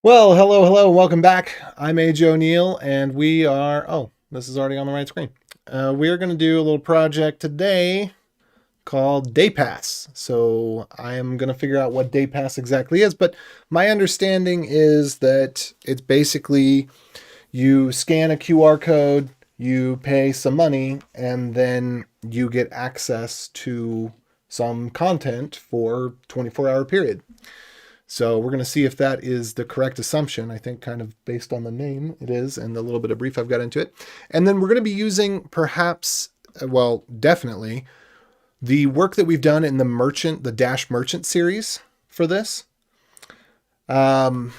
Well, hello, welcome back. I'm AJ O'Neill, and we are, this is already on the right screen. We're going to do a little project today called Daypass. So I am going to figure out what Daypass exactly is, but my understanding is that it's basically you scan a QR code, you pay some money, and then you get access to some content for 24-hour period. So we're going to see if that is the correct assumption. I think kind of based on the name it is and the little bit of brief I've got into it. And then we're going to be using perhaps, well, definitely the work that we've done in the Dash Merchant series for this. And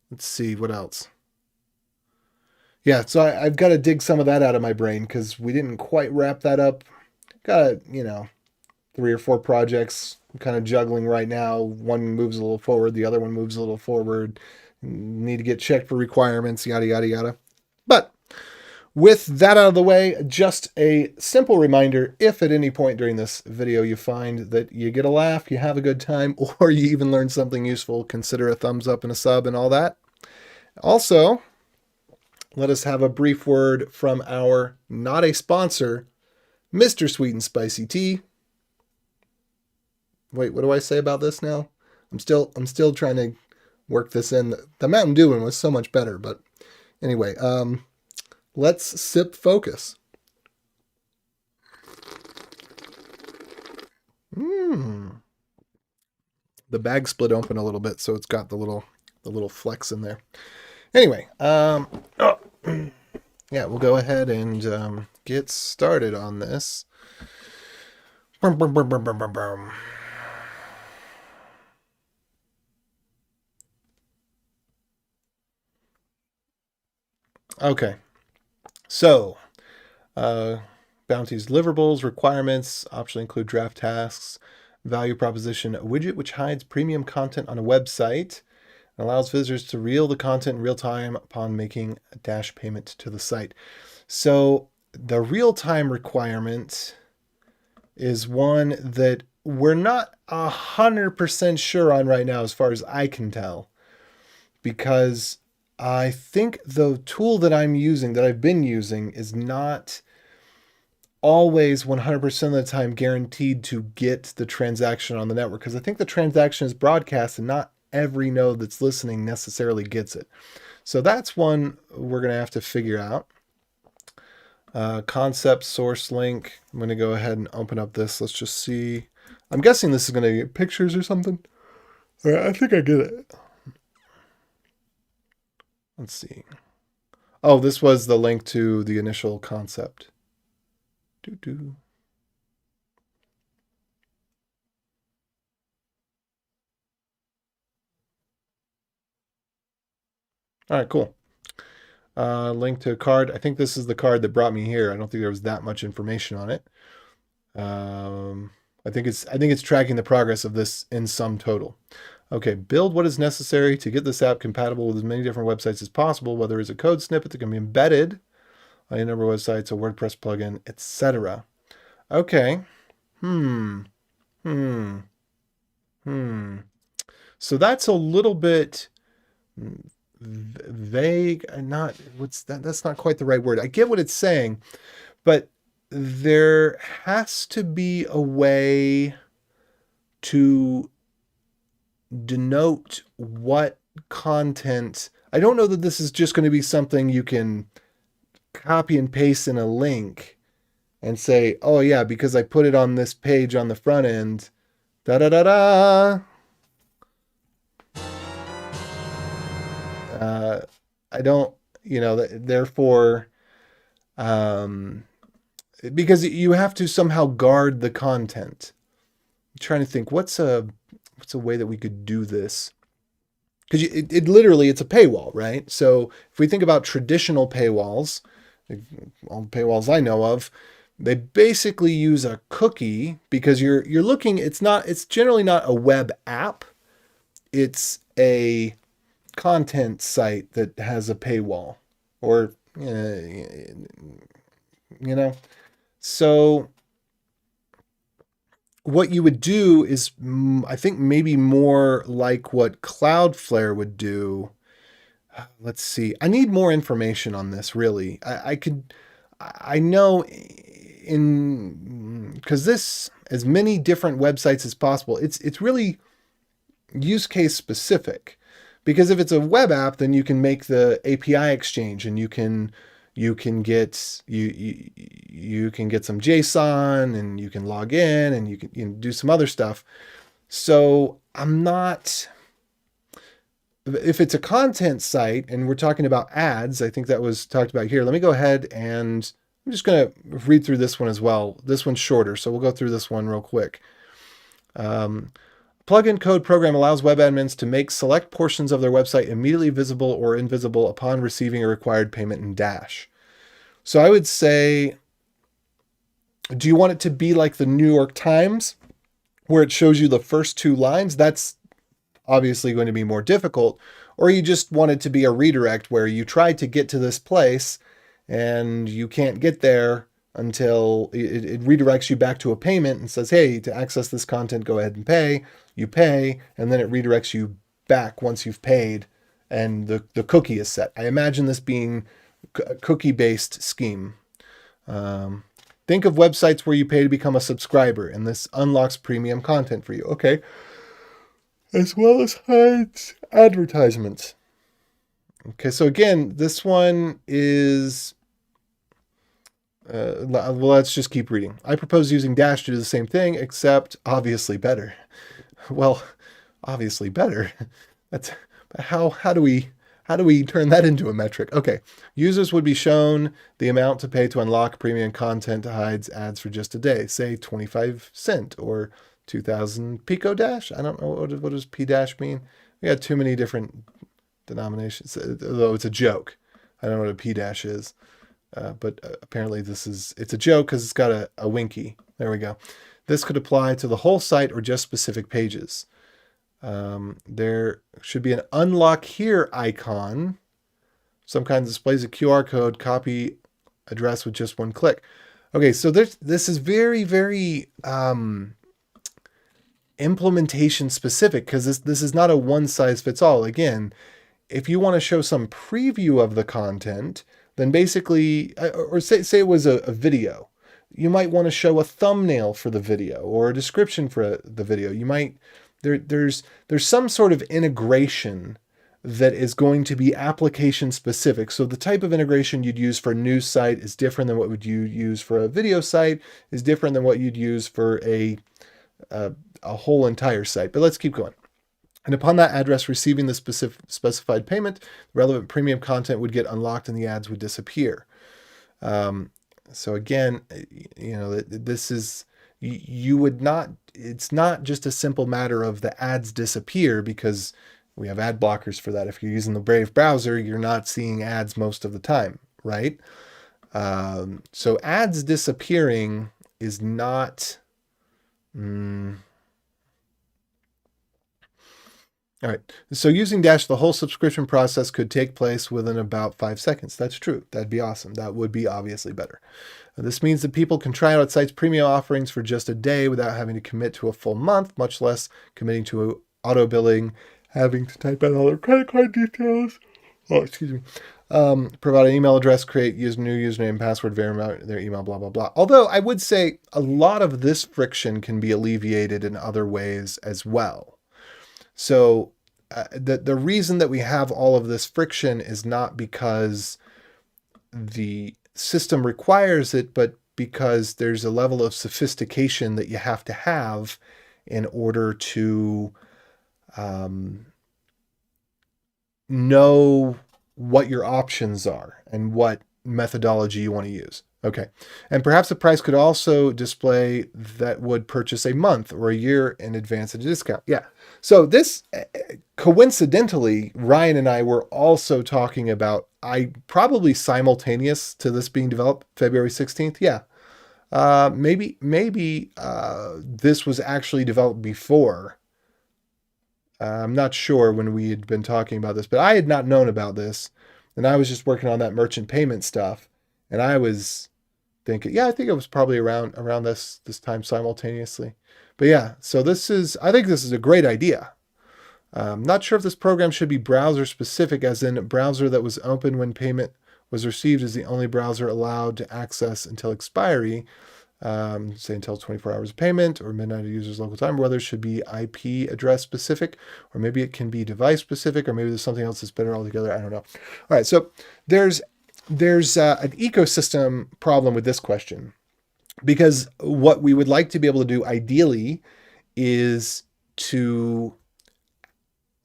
let's see what else. Yeah, so I've got to dig some of that out of my brain because we didn't quite wrap that up. Got, 3 or 4 projects I'm kind of juggling right now. One moves a little forward, the other one moves a little forward. Need to get checked for requirements, yada, yada, yada. But with that out of the way, just a simple reminder, if at any point during this video you find that you get a laugh, you have a good time, or you even learn something useful, consider a thumbs up and a sub and all that. Also, let us have a brief word from our not a sponsor, Mr. Sweet and Spicy Tea. Wait, what do I say about this now? I'm still trying to work this in. The Mountain Dew one was so much better, but anyway, let's sip focus. The bag split open a little bit, so it's got the little flecks in there. Anyway, yeah, we'll go ahead and get started on this. Okay, so bounties, deliverables, requirements, optionally include draft tasks, value proposition, a widget which hides premium content on a website and allows visitors to reel the content in real time upon making a Dash payment to the site. So the real time requirement is one that we're not 100% sure on right now, as far as I can tell, because I think the tool that I've been using, is not always 100% of the time guaranteed to get the transaction on the network, because I think the transaction is broadcast and not every node that's listening necessarily gets it. So that's one we're going to have to figure out. Concept source link. I'm going to go ahead and open up this. Let's just see. I'm guessing this is going to get pictures or something. All right, I think I get it. Let's see. Oh, this was the link to the initial concept. Doo-doo. All right, cool. Link to a card. I think this is the card that brought me here. I don't think there was that much information on it. I think it's tracking the progress of this in sum total. Okay, build what is necessary to get this app compatible with as many different websites as possible, whether it's a code snippet that can be embedded on a number of websites, a WordPress plugin, etc. Okay. So that's a little bit vague. Not what's that? That's not quite the right word. I get what it's saying, but there has to be a way to denote what content. I don't know that this is just going to be something you can copy and paste in a link and say, oh yeah, because I put it on this page on the front end, da da da da. I don't, therefore, because you have to somehow guard the content. I'm trying to think, what's a way that we could do this? Because it literally, it's a paywall, right? So if we think about traditional paywalls, all the paywalls I know of, they basically use a cookie, because you're looking. It's generally not a web app. It's a content site that has a paywall, or so what you would do is, I think maybe more like what Cloudflare would do. Let's see. I need more information on this, really. I know because this, as many different websites as possible, it's really use case specific. Because if it's a web app, then you can make the API exchange, and you can get some JSON, and you can log in, and you can do some other stuff. So I'm not. If it's a content site and we're talking about ads, I think that was talked about here. Let me go ahead and I'm just going to read through this one as well. This one's shorter, so we'll go through this one real quick. Plugin code program allows web admins to make select portions of their website immediately visible or invisible upon receiving a required payment in Dash. So I would say, do you want it to be like the New York Times, where it shows you the first two lines? That's obviously going to be more difficult. Or you just want it to be a redirect where you try to get to this place and you can't get there until it redirects you back to a payment and says, hey, to access this content, go ahead and pay. You pay, and then it redirects you back once you've paid and the cookie is set. I imagine this being a cookie-based scheme. Think of websites where you pay to become a subscriber, and this unlocks premium content for you. Okay. As well as hides advertisements. Okay, so again, this one is, well, let's just keep reading. I propose using Dash to do the same thing, except obviously better. Well, obviously better. That's how do we turn that into a metric? Okay, users would be shown the amount to pay to unlock premium content to hide ads for just a day, say 25 cents or 2000 Pico Dash. I don't know what does P Dash mean. We got too many different denominations, although it's a joke. I don't know what a P Dash is, but apparently it's a joke because it's got a winky. There we go. This could apply to the whole site or just specific pages. There should be an unlock here icon. Some kind of displays a QR code, copy address with just one click. Okay, so this is very, very implementation specific, because this is not a one size fits all. Again, if you want to show some preview of the content, then basically, or say it was a video, you might want to show a thumbnail for the video or a description for the video. You might, there's some sort of integration that is going to be application specific. So the type of integration you'd use for a news site is different than what would you use for a video site, is different than what you'd use for a whole entire site. But let's keep going. And upon that address receiving the specified payment, relevant premium content would get unlocked and the ads would disappear. So again, this is, you would not, it's not just a simple matter of the ads disappear, because we have ad blockers for that. If you're using the Brave browser, you're not seeing ads most of the time, right? So ads disappearing is not... All right, so using Dash, the whole subscription process could take place within about 5 seconds. That's true. That'd be awesome. That would be obviously better. This means that people can try out a site's premium offerings for just a day without having to commit to a full month, much less committing to auto billing, having to type in all their credit card details. Oh, excuse me. Provide an email address, create new username and password, verify their email, blah, blah, blah. Although I would say a lot of this friction can be alleviated in other ways as well. So the reason that we have all of this friction is not because the system requires it, but because there's a level of sophistication that you have to have in order to know what your options are and what methodology you want to use. Okay. And perhaps the price could also display that would purchase a month or a year in advance at a discount. Yeah. So this, coincidentally, Ryan and I were also talking about, probably simultaneous to this being developed, February 16th. Yeah. Maybe this was actually developed before. I'm not sure when we had been talking about this, but I had not known about this, and I was just working on that merchant payment stuff, and I was think, yeah, I think it was probably around this time simultaneously. But yeah, so I think this is a great idea. Not sure if this program should be browser specific, as in browser that was open when payment was received is the only browser allowed to access until expiry, say until 24 hours of payment or midnight of user's local time, or whether it should be IP address specific, or maybe it can be device specific, or maybe there's something else that's better altogether. I don't know. All right, so there's an ecosystem problem with this question, because what we would like to be able to do ideally is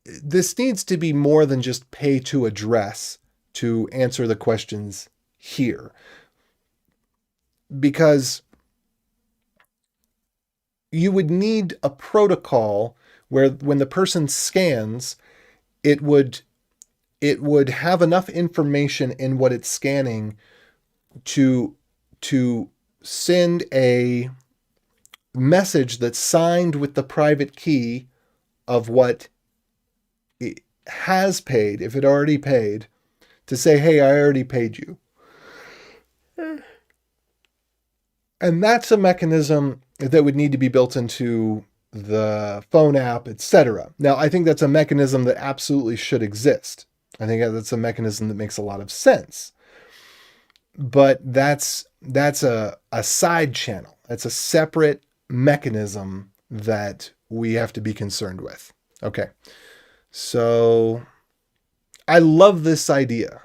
this needs to be more than just pay to address to answer the questions here. Because you would need a protocol where when the person scans, it would have enough information in what it's scanning to send a message that's signed with the private key of what it has paid, if it already paid, to say, hey, I already paid you. And that's a mechanism that would need to be built into the phone app, etc. Now, I think that's a mechanism that absolutely should exist. I think that's a mechanism that makes a lot of sense. But that's a side channel. That's a separate mechanism that we have to be concerned with. Okay. So I love this idea.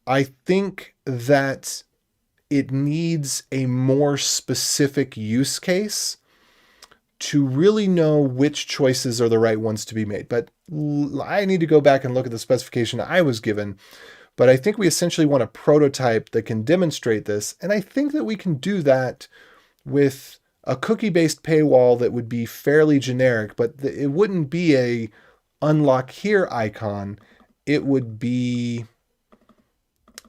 I think that it needs a more specific use case to really know which choices are the right ones to be made. But I need to go back and look at the specification I was given. But I think we essentially want a prototype that can demonstrate this. And I think that we can do that with a cookie-based paywall that would be fairly generic, but it wouldn't be a unlock here icon. It would be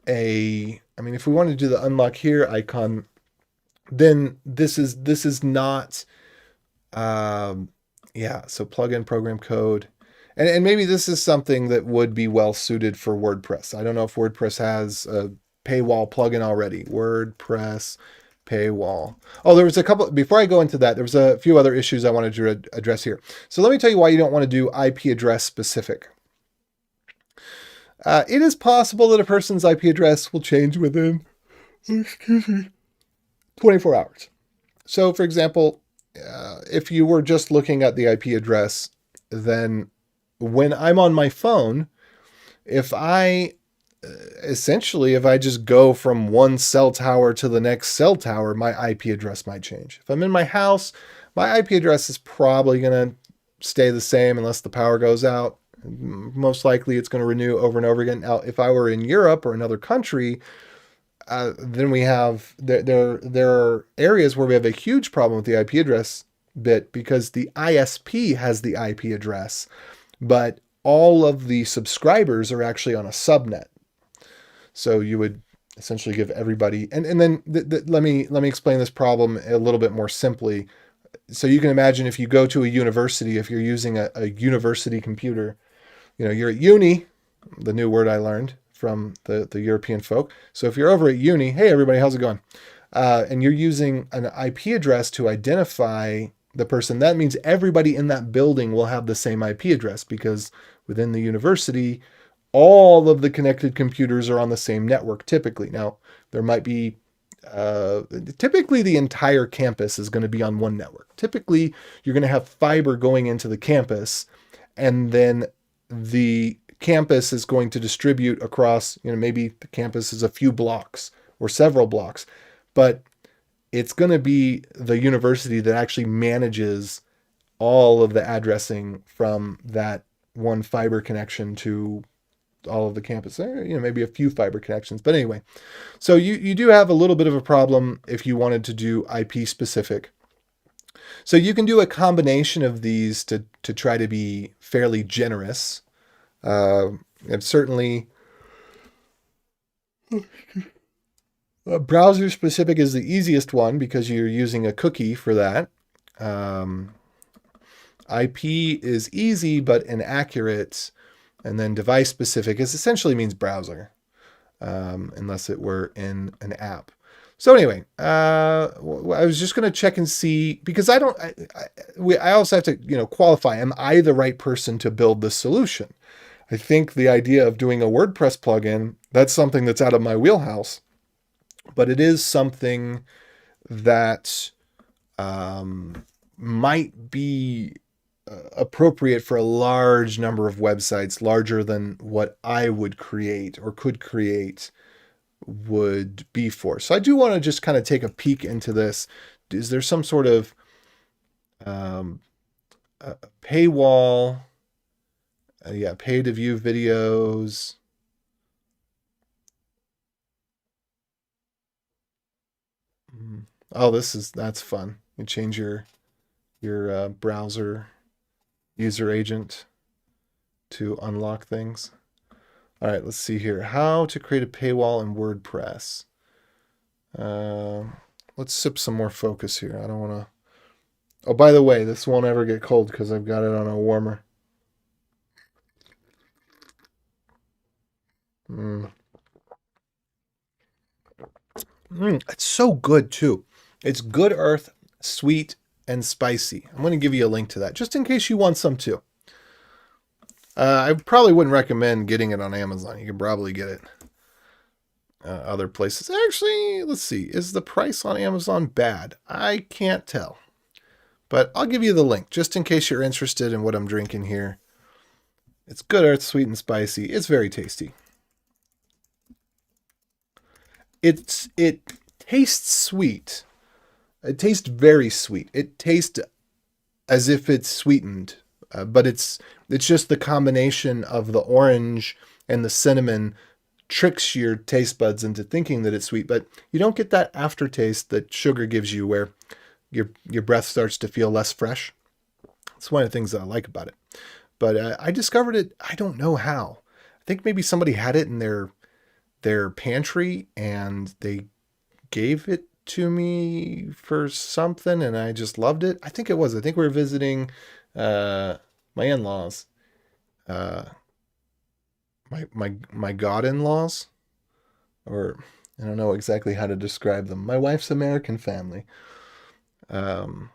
if we wanted to do the unlock here icon, then this is not, so plugin program code. And maybe this is something that would be well suited for WordPress. I don't know if WordPress has a paywall plugin already. WordPress paywall. Oh, there was a couple, before I go into that, there was a few other issues I wanted to address here. So let me tell you why you don't want to do IP address specific. It is possible that a person's IP address will change within, 24 hours. So for example, if you were just looking at the IP address, then when I'm on my phone, if I just go from one cell tower to the next cell tower, my IP address might change. If I'm in my house, my IP address is probably going to stay the same unless the power goes out. Most likely it's going to renew over and over again. Now, if I were in Europe or another country, then we have, there are areas where we have a huge problem with the IP address bit because the ISP has the IP address, but all of the subscribers are actually on a subnet. So you would essentially give everybody, and then let me explain this problem a little bit more simply. So you can imagine if you go to a university, if you're using a university computer, you're at uni, the new word I learned from the European folk. So if you're over at uni, hey everybody, how's it going? And you're using an IP address to identify the person, that means everybody in that building will have the same IP address because within the university, all of the connected computers are on the same network typically. Now, there might be, typically the entire campus is going to be on one network. Typically, you're going to have fiber going into the campus, and then the campus is going to distribute across, maybe the campus is a few blocks or several blocks, but it's going to be the university that actually manages all of the addressing from that one fiber connection to all of the campus. Maybe a few fiber connections, but anyway. So you do have a little bit of a problem if you wanted to do IP specific. So you can do a combination of these to try to be fairly generous. And certainly browser specific is the easiest one because you're using a cookie for that. IP is easy but inaccurate. And then device specific is essentially means browser, unless it were in an app. So anyway, I was just going to check and see, because I also have to, qualify. Am I the right person to build this solution? I think the idea of doing a WordPress plugin, that's something that's out of my wheelhouse, but it is something that might be appropriate for a large number of websites, larger than what I would create or could create would be for. So I do want to just kind of take a peek into this. Is there some sort of paywall? Yeah, pay to view videos. Oh, that's fun. You change your browser user agent to unlock things. All right, let's see here. How to create a paywall in WordPress. Let's sip some more focus here. I don't want to. Oh, by the way, this won't ever get cold because I've got it on a warmer. It's so good too. It's good earth, sweet, and spicy. I'm going to give you a link to that just in case you want some too. I probably wouldn't recommend getting it on Amazon. You can probably get it other places. Actually, let's see. Is the price on Amazon bad? I can't tell. But I'll give you the link just in case you're interested in what I'm drinking here. It's good earth, sweet, and spicy. It's very tasty. It tastes sweet. It tastes very sweet. It tastes as if it's sweetened, but it's just the combination of the orange and the cinnamon tricks your taste buds into thinking that it's sweet, but you don't get that aftertaste that sugar gives you where your breath starts to feel less fresh. It's one of the things that I like about it. But I discovered it, I don't know how. I think maybe somebody had it in their pantry and they gave it to me for something and I just loved it. I think we were visiting my in-laws. My god-in-laws, or I don't know exactly how to describe them. My wife's American family. But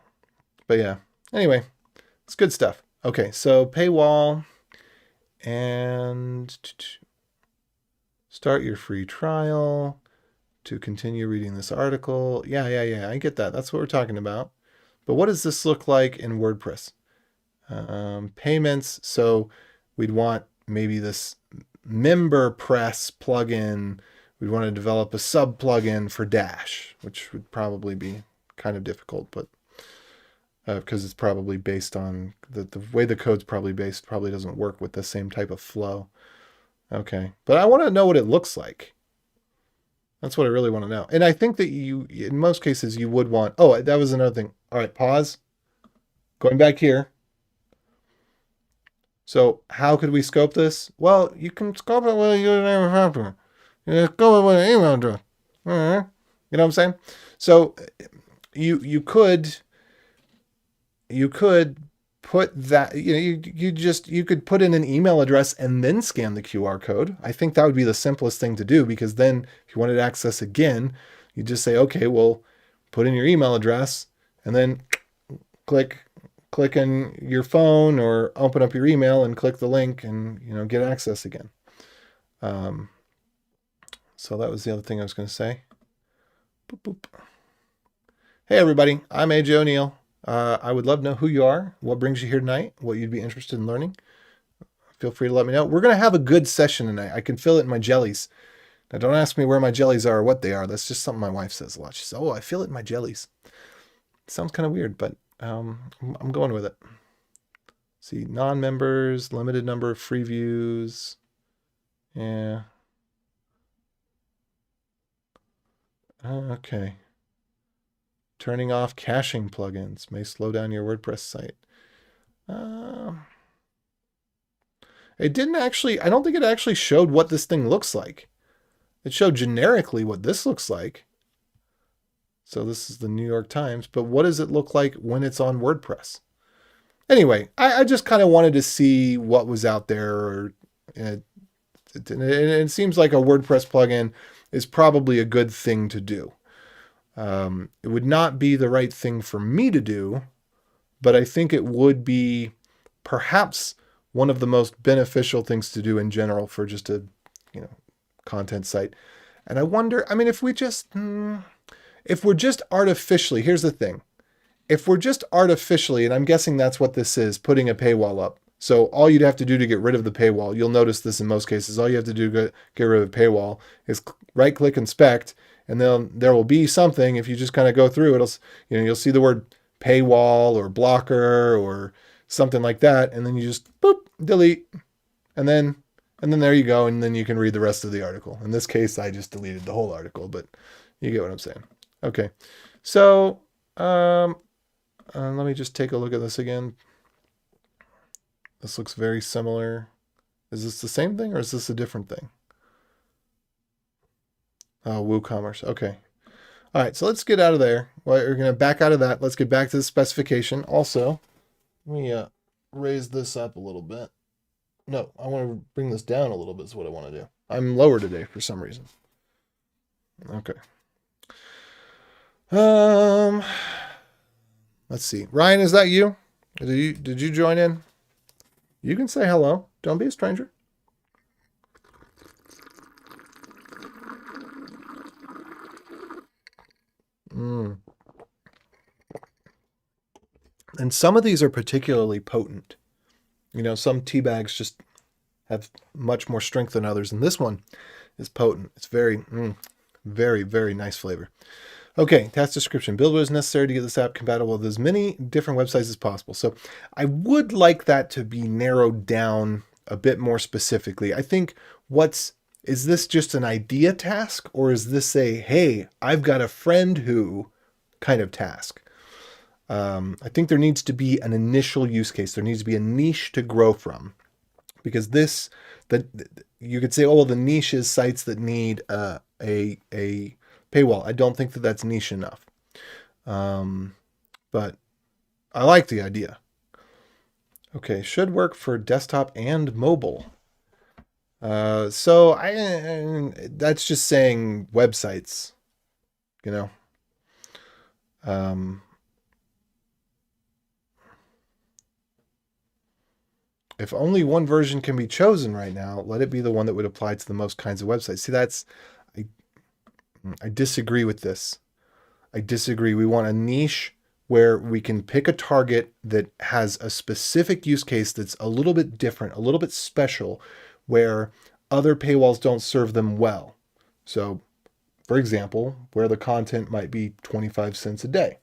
yeah, anyway, it's good stuff. Okay, so paywall and start your free trial to continue reading this article. Yeah, I get that. That's what we're talking about. But what does this look like in WordPress? Payments. So we'd want maybe this MemberPress plugin. We'd want to develop a sub plugin for Dash, which would probably be kind of difficult, but because it's probably based on the way the code's probably based, probably doesn't work with the same type of flow. Okay, but I want to know what it looks like. That's what I really want to know. And I think that in most cases, you would want, oh, that was another thing. All right, pause. Going back here. So how could we scope this? Well, you can scope it with your name and password. You can scope it with an email address. You know what I'm saying? So you could put that, you could put in an email address and then scan the QR code. I think that would be the simplest thing to do, because then if you wanted access again, you just say, okay, well, put in your email address and then click on your phone or open up your email and click the link and, get access again. So that was the other thing I was going to say. Boop, boop. Hey, everybody. I'm AJ O'Neill. I would love to know who you are, what brings you here tonight, what you'd be interested in learning. Feel free to let me know. We're going to have a good session tonight. I can feel it in my jellies. Now, don't ask me where my jellies are or what they are. That's just something my wife says a lot. She says, oh, I feel it in my jellies. Sounds kind of weird, but I'm going with it. See, non-members, limited number of free views. Yeah. Okay. Turning off caching plugins may slow down your WordPress site. It didn't actually, I don't think it actually showed what this thing looks like. It showed generically what this looks like. So this is the New York Times, but what does it look like when it's on WordPress? Anyway, I just kind of wanted to see what was out there. It seems like a WordPress plugin is probably a good thing to do. It would not be the right thing for me to do, but I think it would be perhaps one of the most beneficial things to do in general for just a, content site. And I wonder, I mean, if we're just artificially, here's the thing. If we're just artificially, and I'm guessing that's what this is, putting a paywall up. So all you'd have to do to get rid of the paywall, you'll notice this in most cases, all you have to do to get rid of a paywall is right click inspect, and then there will be something. If you just kind of go through, you'll see the word paywall or blocker or something like that. And then you just boop, delete. And then there you go. And then you can read the rest of the article. In this case, I just deleted the whole article, but you get what I'm saying. Okay. So, let me just take a look at this again. This looks very similar. Is this the same thing or is this a different thing? Oh, WooCommerce. Okay. All right. So let's get out of there. Well, we're going to back out of that. Let's get back to the specification. Also, let me raise this up a little bit. No, I want to bring this down a little bit is what I want to do. I'm lower today for some reason. Okay. Let's see. Ryan, is that you? Did you join in? You can say hello. Don't be a stranger. And some of these are particularly potent. Some tea bags just have much more strength than others. And this one is potent. It's very, very, very nice flavor. Okay, task description. Build what is necessary to get this app compatible with as many different websites as possible. So I would like that to be narrowed down a bit more specifically. I think is this just an idea task, or is this a, hey, I've got a friend who kind of task? I think there needs to be an initial use case. There needs to be a niche to grow from, because you could say, oh, well, the niche is sites that need a paywall. I don't think that that's niche enough. But I like the idea. Okay, should work for desktop and mobile. So that's just saying websites, if only one version can be chosen right now, let it be the one that would apply to the most kinds of websites. See, I disagree with this. I disagree. We want a niche where we can pick a target that has a specific use case that's a little bit different, a little bit special, where other paywalls don't serve them well. So, for example, where the content might be 25 cents a day.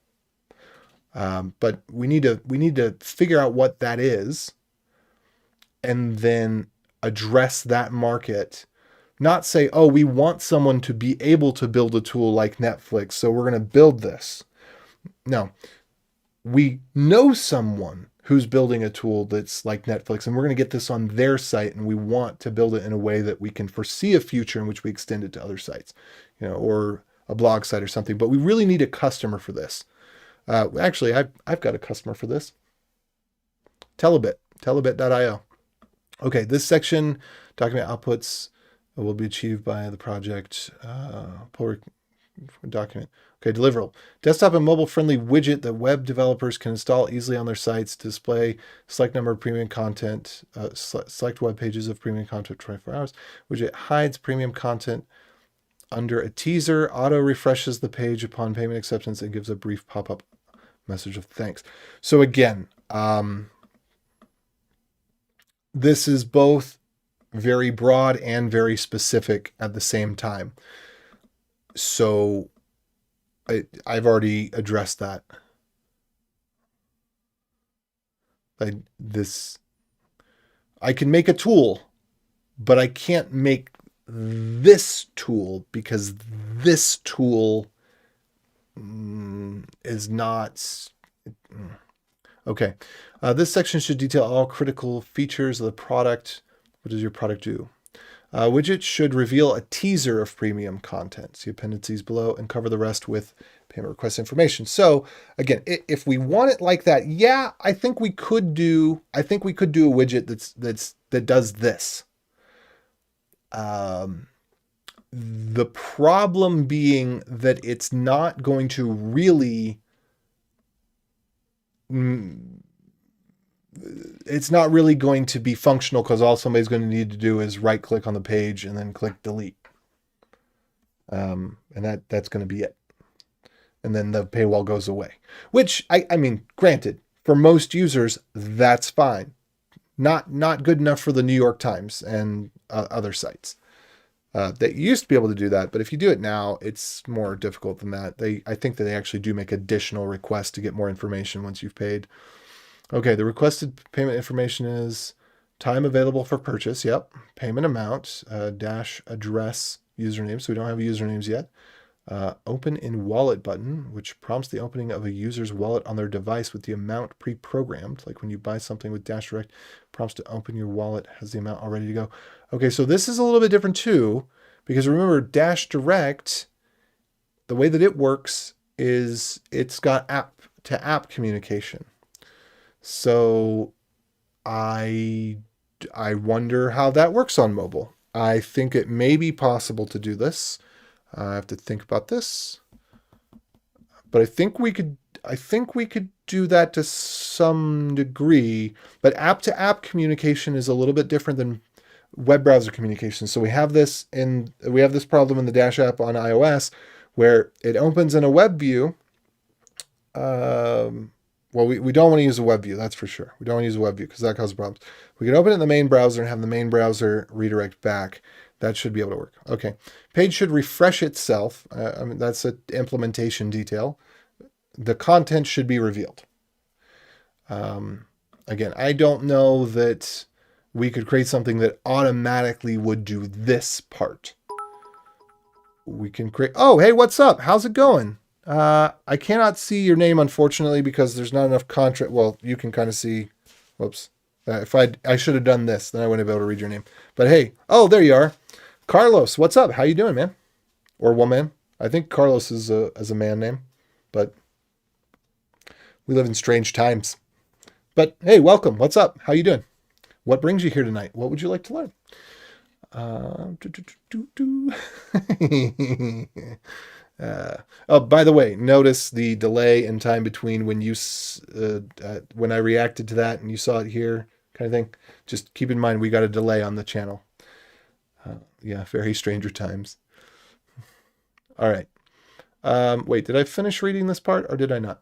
But we need to figure out what that is, and then address that market. Not say, oh, we want someone to be able to build a tool like Netflix, so we're going to build this. No, we know someone who's building a tool that's like Netflix, and we're going to get this on their site, and we want to build it in a way that we can foresee a future in which we extend it to other sites, or a blog site or something. But we really need a customer for this. Actually, I've got a customer for this. Telebit.io. Okay, this section, document outputs will be achieved by the project. Pull document. Okay, deliverable. Desktop and mobile-friendly widget that web developers can install easily on their sites to display select number of premium content, select web pages of premium content 24 hours. Widget hides premium content under a teaser, auto-refreshes the page upon payment acceptance, and gives a brief pop-up message of thanks. So again, this is both very broad and very specific at the same time. So I've already addressed that. I can make a tool, but I can't make this tool because this tool is not... Okay. This section should detail all critical features of the product. What does your product do? Widget should reveal a teaser of premium content. See appendices below and cover the rest with payment request information. So again, if we want it like that, yeah, I think we could do a widget that does this. The problem being that it's not going to really, it's not really going to be functional, because all somebody's going to need to do is right click on the page and then click delete. And that's going to be it. And then the paywall goes away, which I mean, granted, for most users, that's fine. Not good enough for the New York Times and other sites. They used to be able to do that, but if you do it now, it's more difficult than that. I think that they actually do make additional requests to get more information once you've paid. Okay, the requested payment information is time available for purchase. Yep. Payment amount, dash address, username. So we don't have usernames yet. Open in wallet button, which prompts the opening of a user's wallet on their device with the amount pre-programmed. Like when you buy something with Dash Direct, prompts to open your wallet, has the amount all ready to go. Okay, so this is a little bit different too, because remember, Dash Direct, the way that it works is it's got app to app communication. So I wonder how that works on mobile. I think it may be possible to do this. I have to think about this, but I think we could do that to some degree, but app to app communication is a little bit different than web browser communication. So we have this problem in the Dash app on iOS where it opens in a web view. Well, we don't want to use a web view, that's for sure. We don't want to use a web view because that causes problems. We can open it in the main browser and have the main browser redirect back. That should be able to work. Okay. Page should refresh itself. I mean, that's an implementation detail. The content should be revealed. Again, I don't know that we could create something that automatically would do this part. We can create, oh, hey, what's up? How's it going? I cannot see your name, unfortunately, because there's not enough contrast. Well, you can kind of see, whoops. If I should have done this, then I wouldn't be able to read your name. But hey, oh, there you are. Carlos, what's up? How you doing, man? Or woman? I think Carlos is a man name, but we live in strange times. But hey, welcome. What's up? How you doing? What brings you here tonight? What would you like to learn? Oh, by the way, notice the delay in time between when when I reacted to that and you saw it here, kind of thing. Just keep in mind we got a delay on the channel. Yeah, very Stranger Times. All right. Wait, did I finish reading this part or did I not?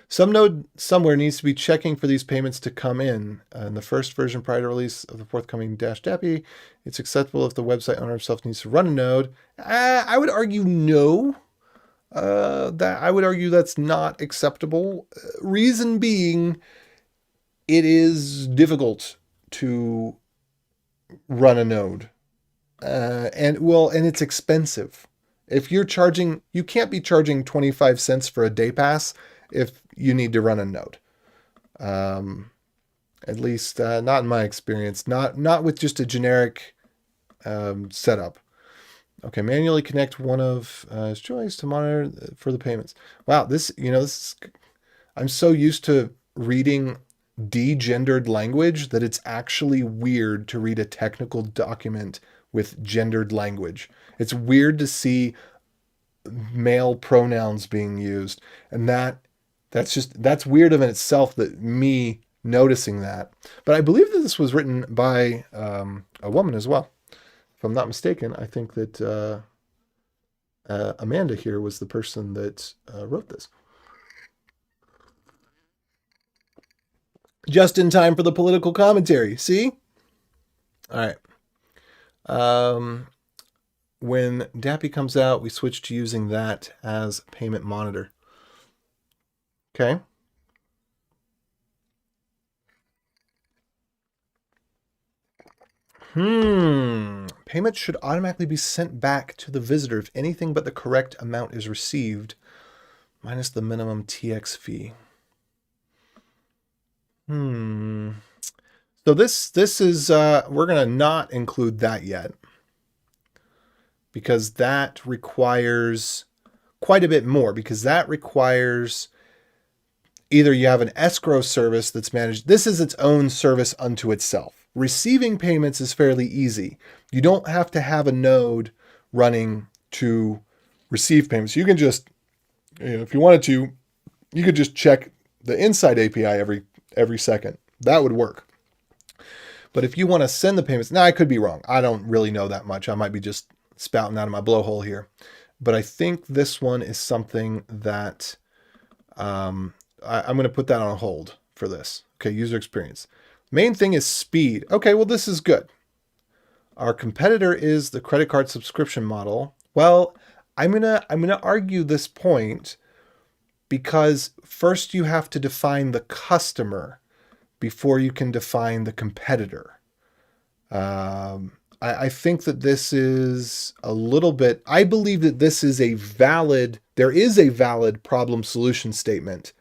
Some node somewhere needs to be checking for these payments to come in. In the first version prior to release of the forthcoming Dash Dappy, it's acceptable if the website owner himself needs to run a node. I would argue no. I would argue that's not acceptable. Reason being, it is difficult to run a node. And it's expensive. If you're charging, you can't be charging 25 cents for a Daypass if you need to run a node. At least not in my experience, not with just a generic setup. Okay, manually connect one of his choice to monitor for the payments. Wow, I'm so used to reading degendered language that it's actually weird to read a technical document with gendered language. It's weird to see male pronouns being used, and that's weird in itself, that me noticing that. But I believe that this was written by a woman as well. If I'm not mistaken, I think that Amanda here was the person that wrote this. Just in time for the political commentary. See? All right. When Dappy comes out, we switch to using that as payment monitor. Okay. Payment should automatically be sent back to the visitor if anything but the correct amount is received, minus the minimum TX fee. So this is, we're going to not include that yet, because that requires quite a bit more, because that requires either you have an escrow service that's managed. This is its own service unto itself. Receiving payments is fairly easy. You don't have to have a node running to receive payments. You can just, if you wanted to, you could just check the inside API every second. That would work. But if you want to send the payments, now I could be wrong. I don't really know that much. I might be just spouting out of my blowhole here. But I think this one is something that I'm going to put that on hold for this. Okay, user experience. Main thing is speed. Okay, well, this is good. Our competitor is the credit card subscription model. Well, I'm gonna argue this point because first you have to define the customer before you can define the competitor. I think that this is a little bit, I believe that this is there is a valid problem solution statement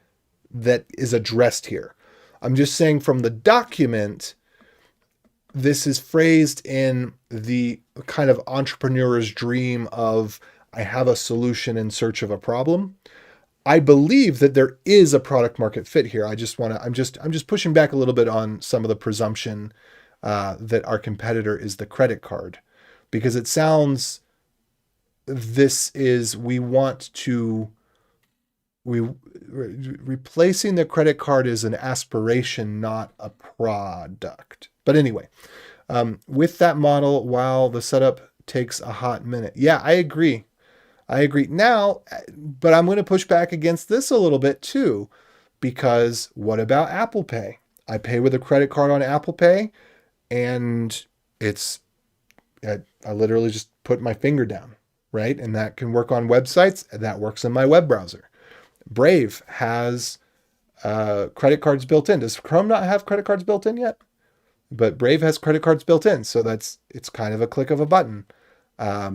that is addressed here. I'm just saying from the document, this is phrased in the kind of entrepreneur's dream of, I have a solution in search of a problem. I believe that there is a product market fit here. I'm just pushing back a little bit on some of the presumption that our competitor is the credit card, because it sounds replacing the credit card is an aspiration, not a product. But anyway, with that model, while the setup takes a hot minute. Yeah, I agree. Now, but I'm going to push back against this a little bit too, because what about Apple Pay? I pay with a credit card on Apple Pay, and I literally just put my finger down, right? And that can work on websites. That works in my web browser. Brave has credit cards built in. Does Chrome not have credit cards built in yet? But Brave has credit cards built in, so it's kind of a click of a button.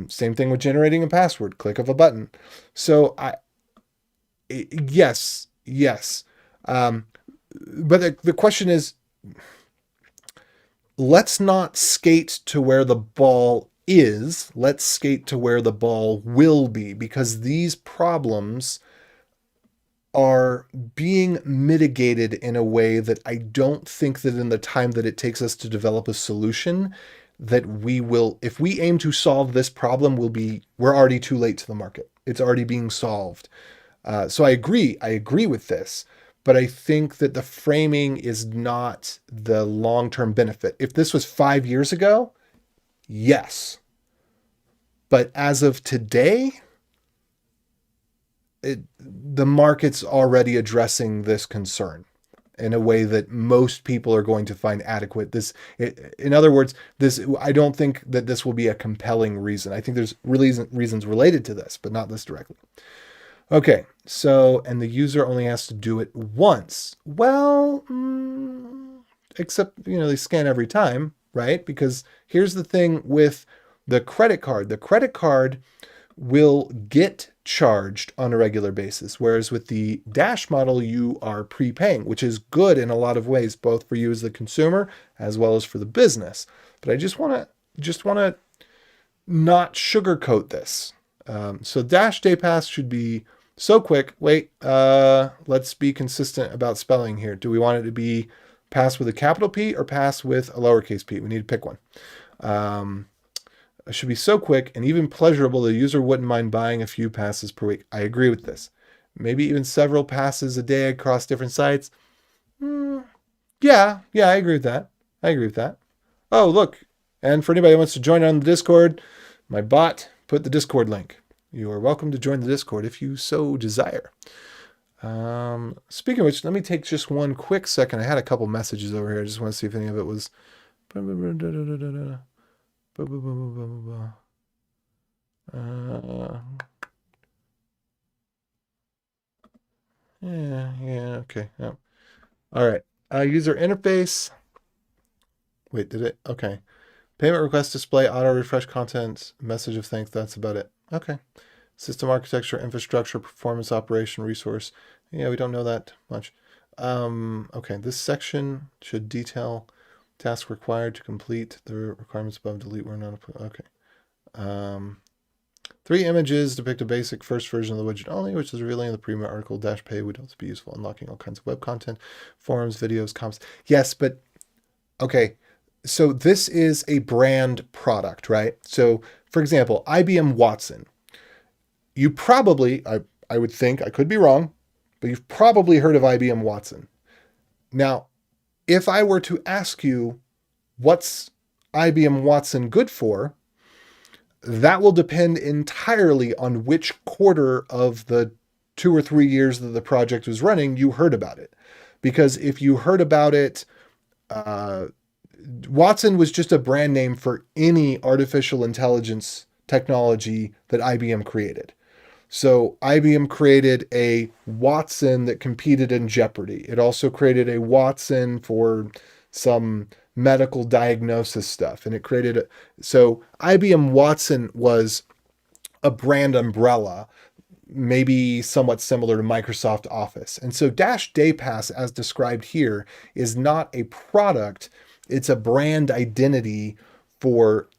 Same thing with generating a password, click of a button. So yes. But the question is, let's not skate to where the ball is. Let's skate to where the ball will be, because these problems are being mitigated in a way that I don't think that in the time that it takes us to develop a solution that we will, if we aim to solve this problem, we're already too late to the market. It's already being solved. So I agree with this, but I think that the framing is not the long-term benefit. If this was 5 years ago, yes. But as of today, the market's already addressing this concern in a way that most people are going to find adequate. In other words, I don't think that this will be a compelling reason. I think there's really reasons related to this, but not this directly. Okay, so, and the user only has to do it once. Well, except, they scan every time, right? Because here's the thing with the credit card. The credit card will get charged on a regular basis, whereas with the Dash model, you are prepaying, which is good in a lot of ways, both for you as the consumer as well as for the business. But I just want to not sugarcoat this. So Dash Daypass should be so quick. Wait, let's be consistent about spelling here. Do we want it to be pass with a capital P or pass with a lowercase p? We need to pick one. It should be so quick and even pleasurable the user wouldn't mind buying a few passes per week. I agree with this. Maybe even several passes a day across different sites. Yeah, I agree with that. Oh, look. And for anybody who wants to join on the Discord, my bot put the Discord link. You are welcome to join the Discord if you so desire. Speaking of which, let me take just one quick second. I had a couple messages over here. I just want to see if any of it was... okay. Yeah. All right. User interface. Wait, did it? Okay. Payment request display, auto refresh content, message of thanks. That's about it. Okay. System architecture, infrastructure, performance, operation, resource. Yeah, we don't know that much. Okay. This section should detail task required to complete the requirements above. Delete where not. Okay. 3 images depict a basic first version of the widget only, which is revealing the premium article. Dash Pay would also be useful, unlocking all kinds of web content, forums, videos, comments. Yes, but okay. so this is a brand product, right? So for example, IBM Watson. You probably, I would think, I could be wrong, but you've probably heard of IBM Watson. Now, if I were to ask you, what's IBM Watson good for? That will depend entirely on which quarter of the 2 or 3 years that the project was running you heard about it. Because if you heard about it, Watson was just a brand name for any artificial intelligence technology that IBM created. So IBM created a Watson that competed in Jeopardy. It also created a Watson for some medical diagnosis stuff. And it created so IBM Watson was a brand umbrella, maybe somewhat similar to Microsoft Office. And so Dash Daypass, as described here, is not a product. It's a brand identity for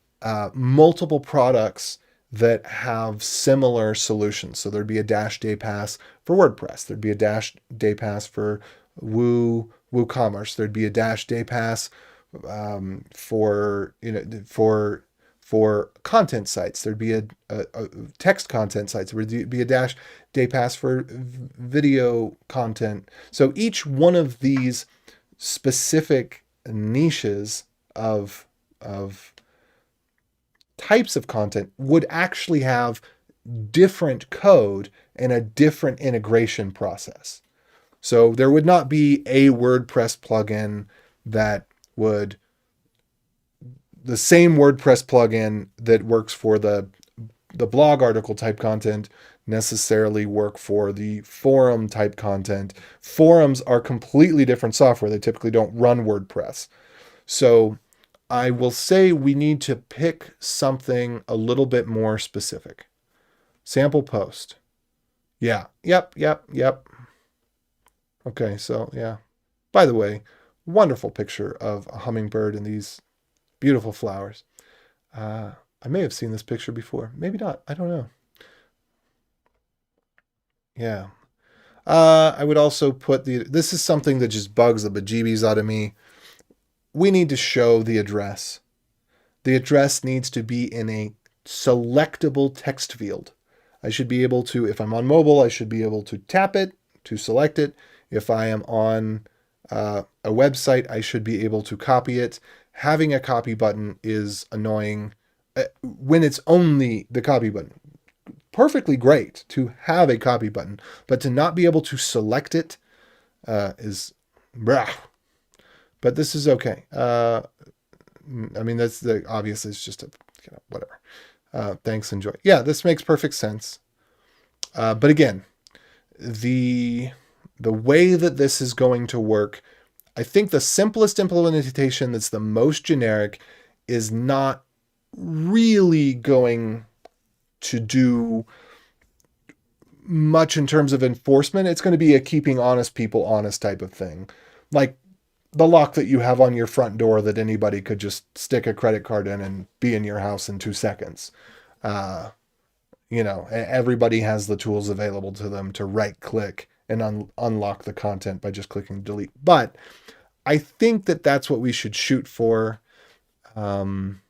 multiple products that have similar solutions. So there'd be a Dash Daypass for WordPress. There'd be a Dash Daypass for WooCommerce. There'd be a Dash Daypass for content sites. There'd be a text content sites. There'd be a Dash Daypass for video content. So each one of these specific niches of types of content would actually have different code and a different integration process. So there would not be a WordPress plugin that would, the same WordPress plugin that works for the blog article type content necessarily work for the forum type content. Forums are completely different software. They typically don't run WordPress. So I will say we need to pick something a little bit more specific. Sample post. Yeah. Yep. Okay. So yeah. By the way, wonderful picture of a hummingbird and these beautiful flowers. I may have seen this picture before. Maybe not. I don't know. Yeah. I would also put this is something that just bugs the bejeebies out of me. We need to show the address. The address needs to be in a selectable text field. I should be able to, if I'm on mobile, I should be able to tap it to select it. If I am on a website, I should be able to copy it. Having a copy button is annoying when it's only the copy button. Perfectly great to have a copy button, but to not be able to select it is brah. But this is okay. I mean, that's obviously it's just a whatever. Thanks, enjoy. Yeah, this makes perfect sense. But again, the way that this is going to work, I think the simplest implementation that's the most generic is not really going to do much in terms of enforcement. It's going to be a keeping honest people honest type of thing. Like the lock that you have on your front door that anybody could just stick a credit card in and be in your house in 2 seconds. Everybody has the tools available to them to right click and unlock the content by just clicking delete. But I think that that's what we should shoot for. And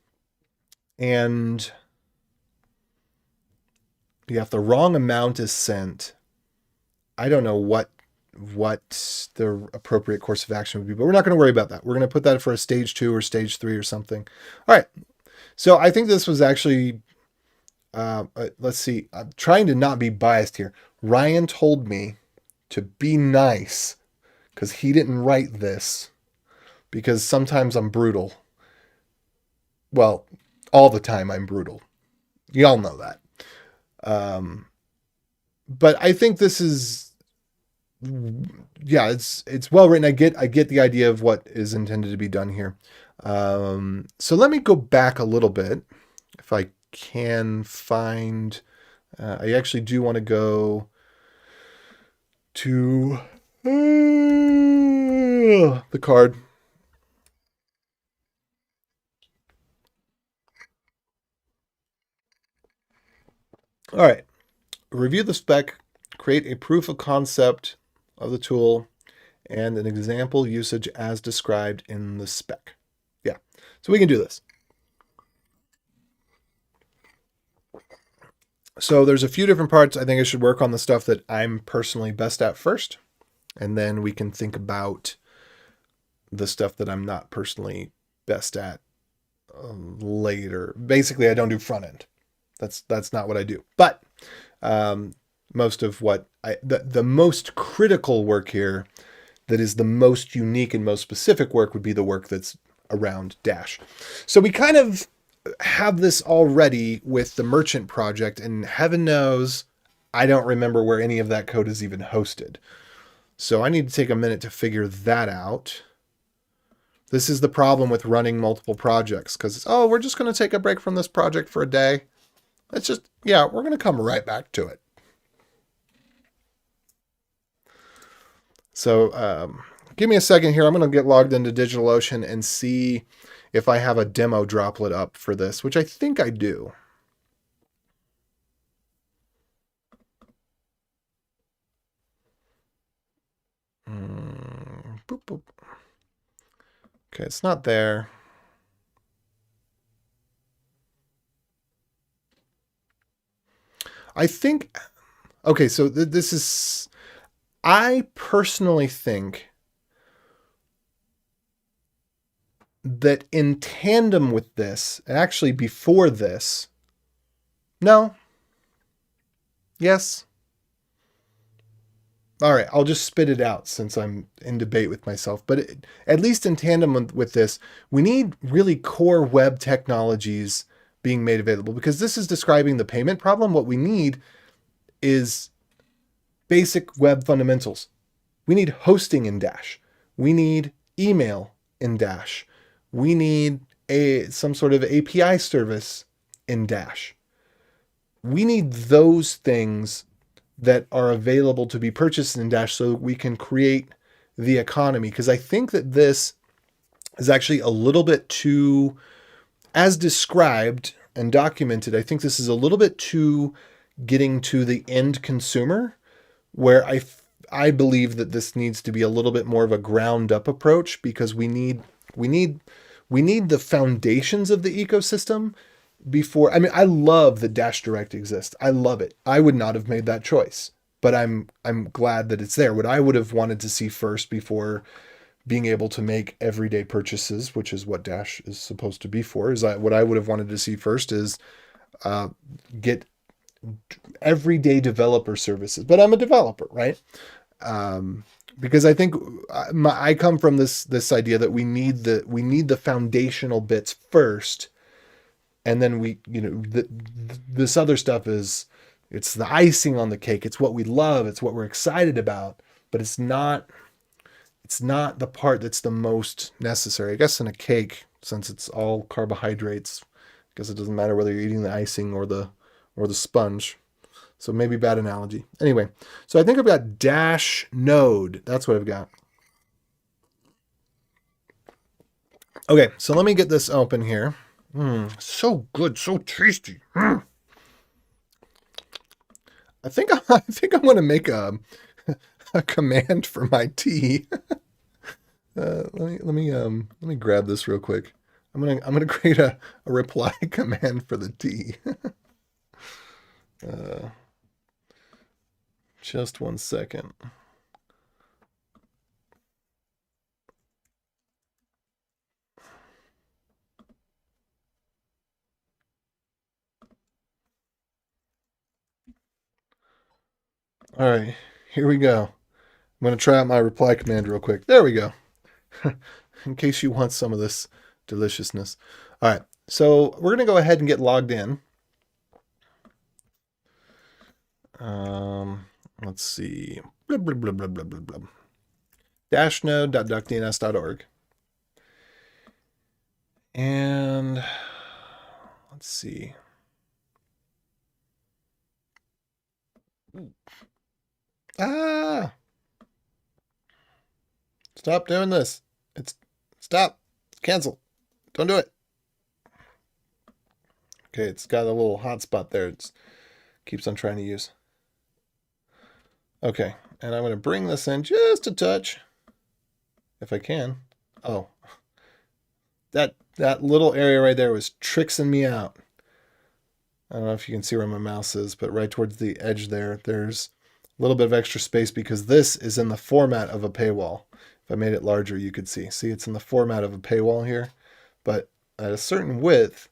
yeah, if the wrong amount is sent, I don't know what the appropriate course of action would be, but we're not going to worry about that. We're going to put that for a stage 2 or stage 3 or something. All right. So I think this was actually, let's see, I'm trying to not be biased here. Ryan told me to be nice because he didn't write this, because sometimes I'm brutal. Well, all the time I'm brutal. Y'all know that. But I think this is, yeah, it's well written. I get the idea of what is intended to be done here. So let me go back a little bit if I can find, I actually do want to go to the card. All right. Review the spec, create a proof of concept of the tool, and an example usage as described in the spec. Yeah. So we can do this. So there's a few different parts. I think I should work on the stuff that I'm personally best at first. And then we can think about the stuff that I'm not personally best at later. Basically, I don't do front end. That's not what I do. But most of what the most critical work here that is the most unique and most specific work would be the work that's around Dash. So we kind of have this already with the merchant project, and heaven knows I don't remember where any of that code is even hosted. So I need to take a minute to figure that out. This is the problem with running multiple projects, because oh, we're just going to take a break from this project for a day. It's just, yeah, we're going to come right back to it. So give me a second here. I'm going to get logged into DigitalOcean and see if I have a demo droplet up for this, which I think I do. Boop, boop. Okay, it's not there. I think, okay, so this is, I personally think that in tandem with this, and actually before this, no, yes. All right, I'll just spit it out since I'm in debate with myself. But at least in tandem with this, we need really core web technologies being made available, because this is describing the payment problem. What we need is basic web fundamentals. We need hosting in Dash. We need email in Dash. We need some sort of API service in Dash. We need those things that are available to be purchased in Dash so we can create the economy. Because I think that this is actually a little bit too, as described and documented, I think this is a little bit too getting to the end consumer, where I believe that this needs to be a little bit more of a ground up approach, because we need the foundations of the ecosystem before. I mean, I love that Dash Direct exists. I love it. I would not have made that choice, but I'm glad that it's there. What I would have wanted to see first, before being able to make everyday purchases, which is what Dash is supposed to be for, is what I would have wanted to see first is get everyday developer services. But I'm a developer, right? Because I think I come from this idea that we need the foundational bits first, and then this other stuff it's the icing on the cake. It's what we love. It's what we're excited about, but it's not the part that's the most necessary. I guess in a cake, since it's all carbohydrates, I guess it doesn't matter whether you're eating the icing or the sponge. So maybe bad analogy. Anyway, so I think I've got Dash Node. That's what I've got. Okay, so let me get this open here. So good, so tasty. I think I'm going to make a command for my tea. Let me grab this real quick. I'm gonna create a reply command for the tea. Just 1 second. All right, here we go. I'm going to try out my reply command real quick. There we go. In case you want some of this deliciousness. All right, so we're going to go ahead and get logged in. Let's see. Blah, blah, blah, blah, blah, blah, blah. dashnode.duckdns.org. And let's see. Stop doing this. Stop. Cancel. Don't do it. Okay, it's got a little hotspot there. It keeps on trying to use. Okay, and I'm going to bring this in just a touch, if I can. Oh, that That little area right there was tricksing me out. I don't know if you can see where my mouse is, but right towards the edge there, there's a little bit of extra space because this is in the format of a paywall. If I made it larger, you could see. See, it's in the format of a paywall here, but at a certain width,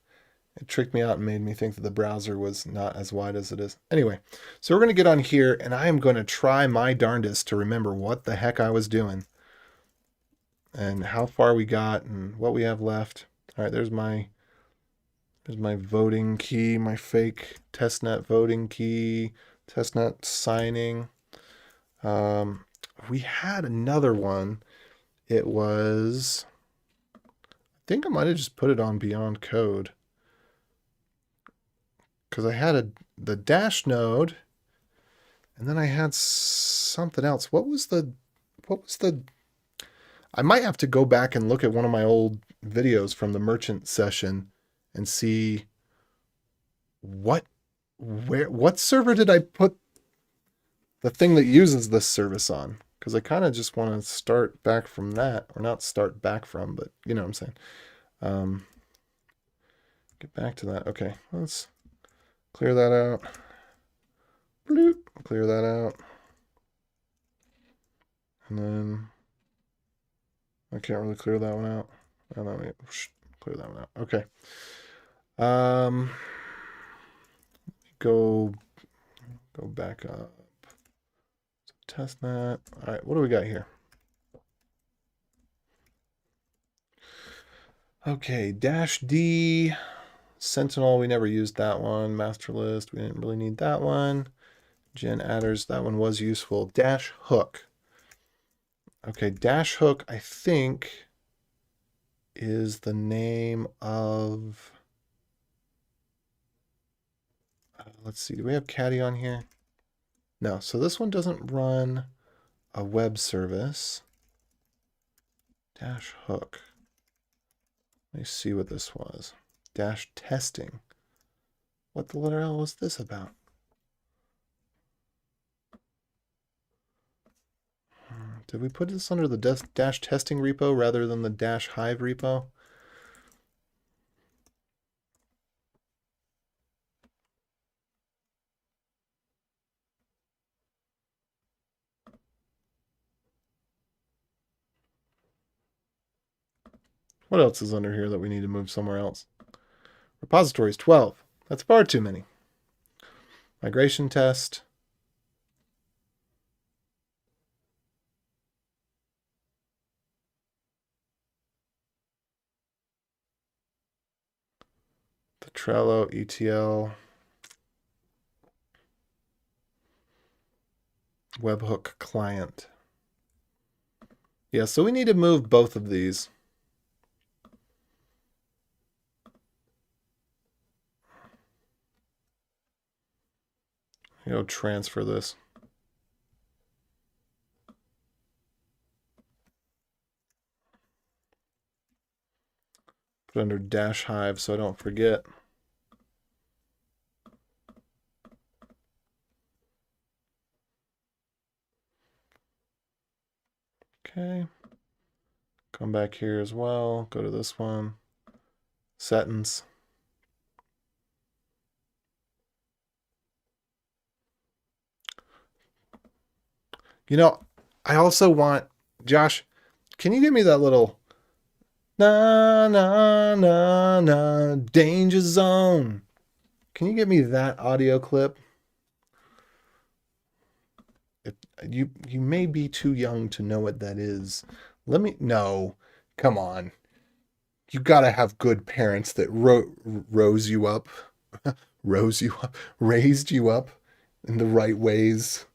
it tricked me out and made me think that the browser was not as wide as it is. Anyway, so we're going to get on here, and I am going to try my darndest to remember what the heck I was doing and how far we got and what we have left. All right, there's my voting key, my fake testnet voting key, testnet signing. We had another one. It was, I think I might have just put it on Beyond Code, because I had the dash node, and then I had something else. What was the, I might have to go back and look at one of my old videos from the merchant session and see what server did I put the thing that uses this service on, because I kind of just want to start back from that, or not start back from, but you know what I'm saying. Get back to that. Okay, let's clear that out. Bloop, clear that out. And then I can't really clear that one out. Oh, no, wait, clear that one out. Okay. Go back up. Testnet. All right, what do we got here? Okay, dash D, Sentinel, we never used that one. Master list, we didn't really need that one. Gen adders, that one was useful. Dash hook. Okay, dash hook, I think, is the name of, let's see, do we have Caddy on here? No, so this one doesn't run a web service. Dash hook. Let me see what this was. Dash testing. What the letter L was this about? Did we put this under the dash testing repo rather than the dash hive repo? What else is under here that we need to move somewhere else? Repositories 12. That's far too many. Migration test. The Trello ETL. Webhook client. Yeah, so we need to move both of these. Transfer this. Put it under dash hive so I don't forget. Okay. Come back here as well. Go to this one. Settings. I also want, Josh, can you give me that little na na na na danger zone? Can you give me that audio clip? You may be too young to know what that is. No, come on. You gotta have good parents that rose you up, raised you up in the right ways.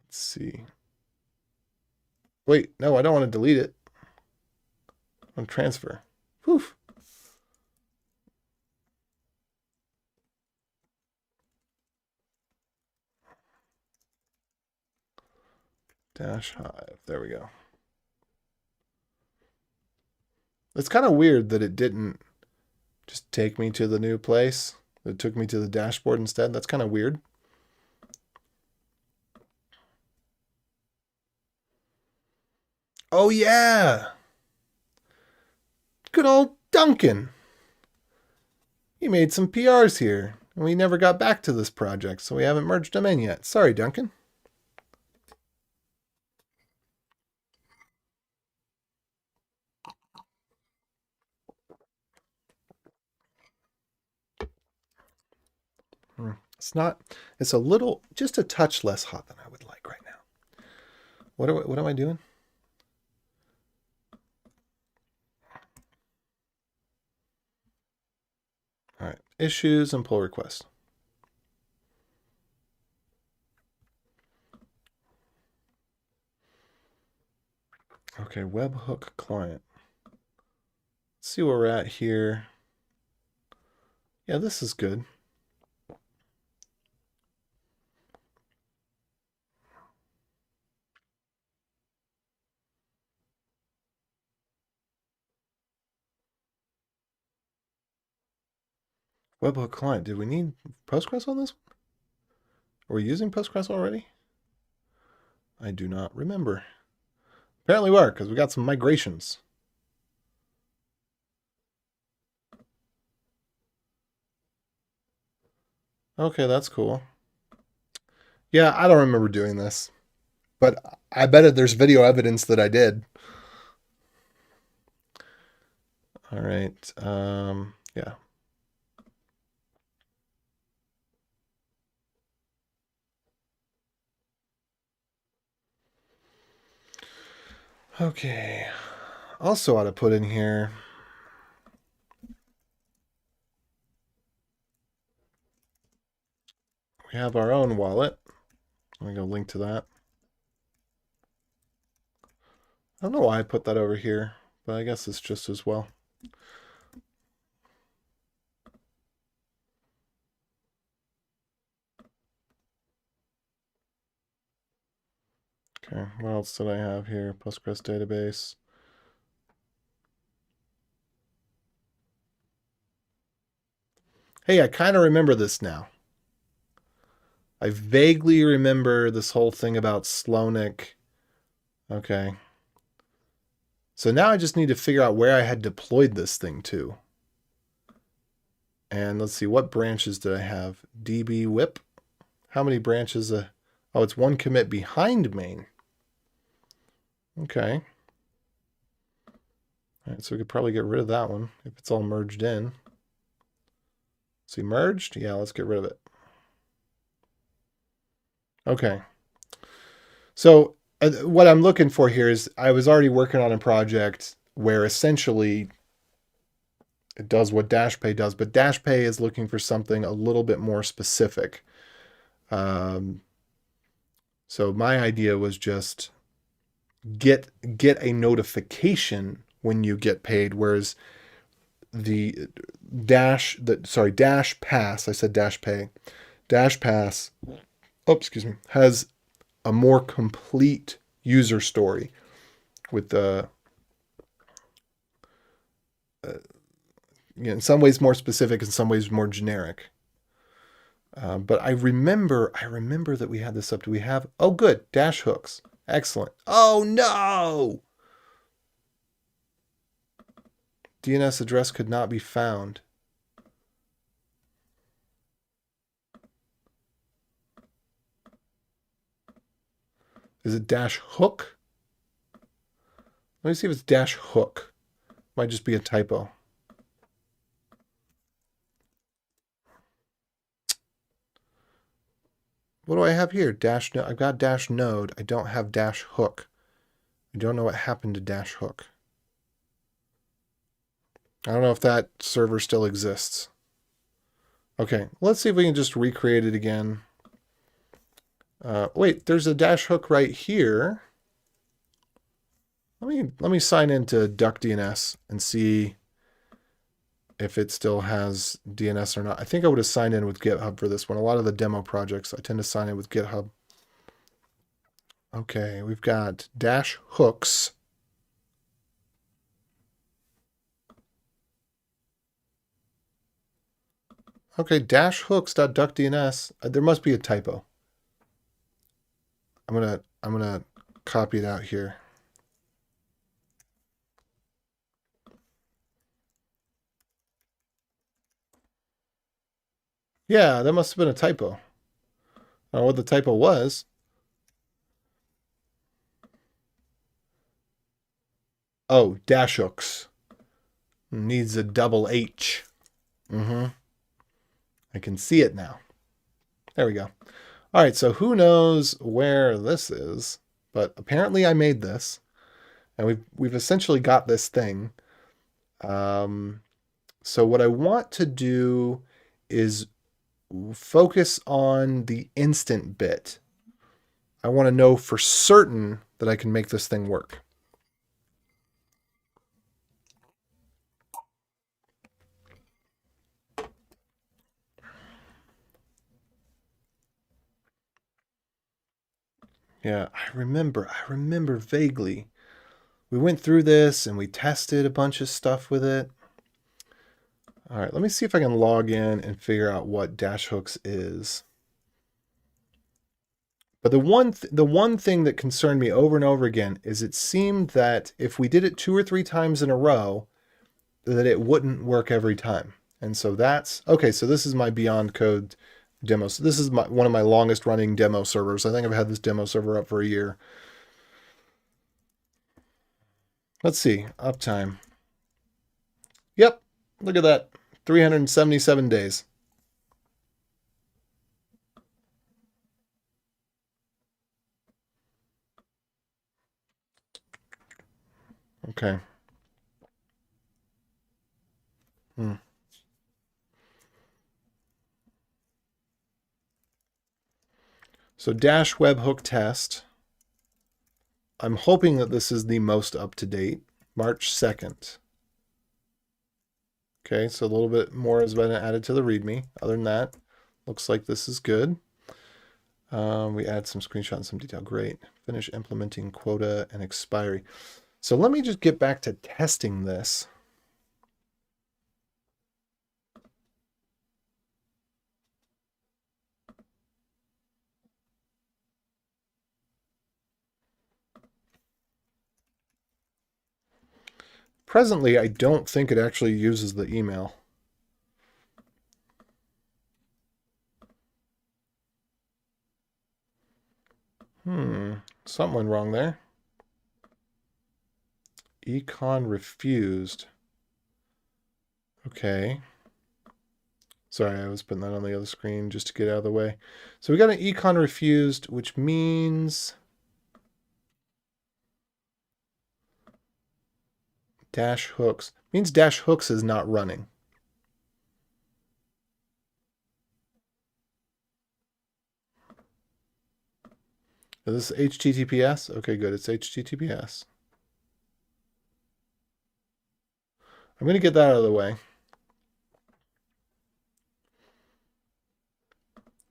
Let's see. Wait, no, I don't want to delete it. I want to transfer. Whew. Dash hive. There we go. It's kind of weird that it didn't just take me to the new place. It took me to the dashboard instead. That's kind of weird. Oh, yeah. Good old Duncan. He made some PRs here, and we never got back to this project, so we haven't merged them in yet. Sorry, Duncan. It's a little, just a touch less hot than I would like right now. What am I doing? All right, issues and pull requests. Okay, webhook client. Let's see where we're at here. Yeah, this is good. Webhook client. Did we need Postgres on this one? Are we using Postgres already? I do not remember. Apparently we are, because we got some migrations. Okay, that's cool. Yeah, I don't remember doing this, but I bet there's video evidence that I did. All right. Yeah. Okay. Also ought to put in here. We have our own wallet. I'm going to go link to that. I don't know why I put that over here, but I guess it's just as well. Okay, what else did I have here? Postgres database. Hey, I kind of remember this now. I vaguely remember this whole thing about Slonik. Okay. So now I just need to figure out where I had deployed this thing to. And let's see, what branches did I have? DB whip. How many branches? Oh, it's one commit behind main. Okay. All right, so we could probably get rid of that one if it's all merged in. See, merged? Yeah, let's get rid of it. Okay. So what I'm looking for here is I was already working on a project where essentially it does what DashPay does, but DashPay is looking for something a little bit more specific. So my idea was just get a notification when you get paid, whereas the Dashpass, I said DashPay, Dashpass, has a more complete user story with the in some ways more specific, in some ways more generic. But I remember that we had this up. Do we have? Oh, good. Dash hooks. Excellent. Oh, no! DNS address could not be found. Is it dash hook? Let me see if it's dash hook. Might just be a typo. What do I have here? Dash node. I've got dash node. I don't have dash hook. I don't know what happened to dash hook. I don't know if that server still exists. Okay, let's see if we can just recreate it again. Wait, there's a dash hook right here. Let me sign into DuckDNS and see if it still has DNS or not. I think I would have signed in with GitHub for this one. A lot of the demo projects, I tend to sign in with GitHub. Okay, we've got dash hooks. Okay, dash hooks.duckdns. There must be a typo. I'm gonna copy it out here. Yeah, that must have been a typo. I don't know what the typo was. Oh, dash hooks. Needs a double H. Mm-hmm. I can see it now. There we go. All right, so who knows where this is? But apparently I made this, and we've essentially got this thing. So what I want to do is focus on the instant bit. I want to know for certain that I can make this thing work. Yeah, I remember vaguely. We went through this and we tested a bunch of stuff with it. All right, let me see if I can log in and figure out what dash hooks is. But the one thing that concerned me over and over again is it seemed that if we did it 2 or 3 times in a row, that it wouldn't work every time. And so that's okay. So this is my Beyond Code demo. So this is one of my longest running demo servers. I think I've had this demo server up for a year. Let's see, uptime. Yep, look at that, 377 days. Okay. So dash webhook test. I'm hoping that this is the most up to date, March 2nd. Okay, so a little bit more has been added to the README. Other than that, looks like this is good. We add some screenshots and some detail. Great. Finish implementing quota and expiry. So let me just get back to testing this. Presently, I don't think it actually uses the email. Something went wrong there. Econ refused. Okay. Sorry, I was putting that on the other screen just to get out of the way. So we got an econ refused, which means dash hooks. Means dash hooks is not running. Is this HTTPS? Okay, good. It's HTTPS. I'm going to get that out of the way.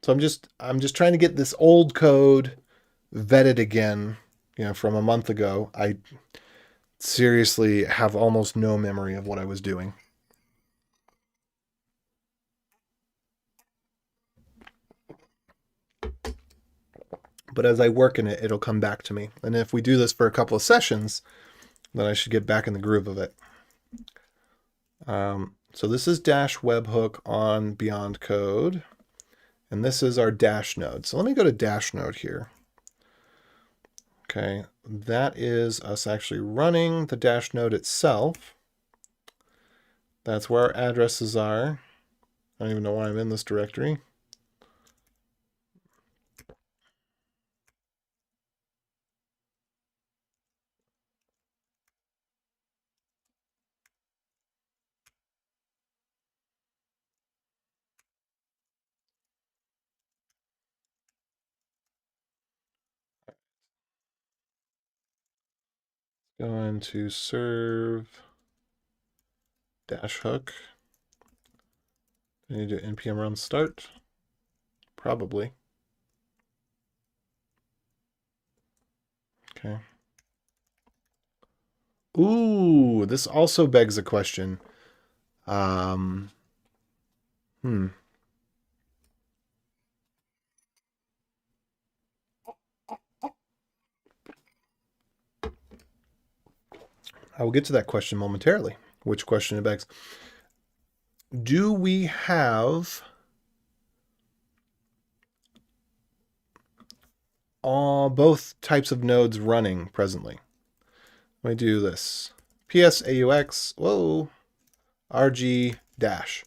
So I'm just trying to get this old code vetted again, from a month ago. I seriously have almost no memory of what I was doing. But as I work in it, it'll come back to me. And if we do this for a couple of sessions, then I should get back in the groove of it. So this is dash webhook on Beyond Code. And this is our dash node. So let me go to dash node here. Okay, that is us actually running the dash node itself. That's where our addresses are. I don't even know why I'm in this directory. Going to serve dash hook. I need to npm run start. Probably. Okay. Ooh, this also begs a question. I will get to that question momentarily. Which question it begs? Do we have both types of nodes running presently. Let me do this. PS AUX, whoa, RG dash.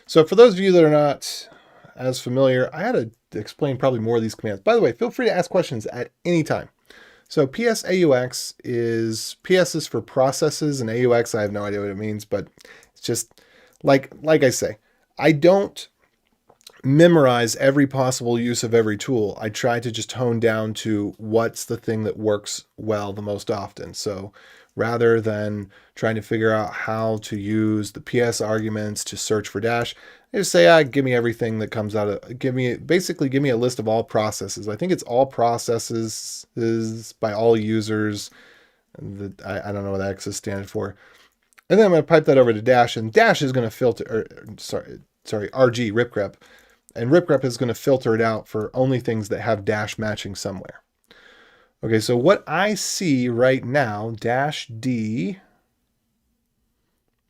So for those of you that are not as familiar, I had to explain probably more of these commands. By the way, feel free to ask questions at any time. So PS AUX is, PS is for processes, and AUX, I have no idea what it means, but it's just like I say, I don't memorize every possible use of every tool. I try to just hone down to what's the thing that works well the most often. So rather than trying to figure out how to use the PS arguments to search for dash, I just say, give me everything that comes out of, basically give me a list of all processes. I think it's all processes is by all users. I don't know what the X is standing for. And then I'm going to pipe that over to dash, and dash is going to filter, sorry, RG, ripgrep. And ripgrep is going to filter it out for only things that have dash matching somewhere. Okay, so what I see right now, dash D,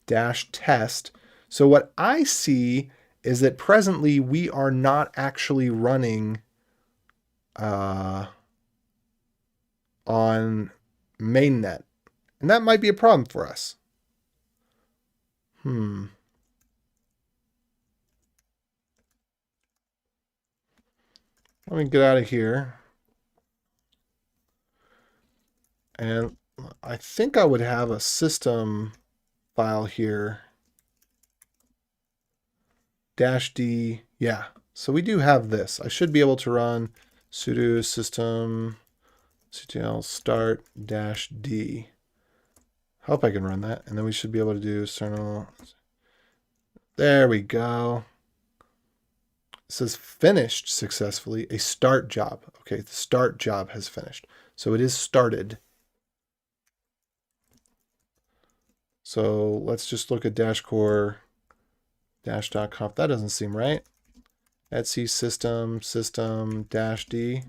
dash test. So what I see is that presently we are not actually running on mainnet. And that might be a problem for us. Let me get out of here. And I think I would have a system file here. Dash D, yeah. So we do have this. I should be able to run sudo system ctl start dash D. Hope I can run that. And then we should be able to do kernel. There we go. It says finished successfully, a start job. Okay, the start job has finished. So it is started. So let's just look at dashcore dash.conf. That doesn't seem right. Etsy system dash D.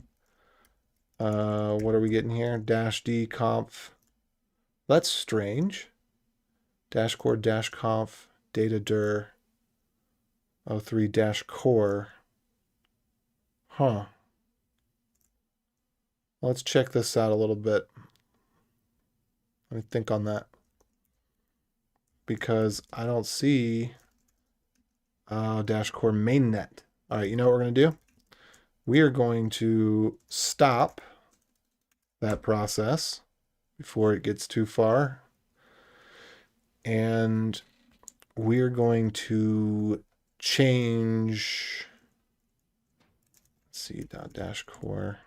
What are we getting here? Dash D conf. That's strange. Dashcore dash conf data dir 03 dash core. Huh. Let's check this out a little bit. Let me think on that. Because I don't see dash core mainnet. All right, you know what we're going to do? We are going to stop that process before it gets too far. And we're going to change, let's see, dash core.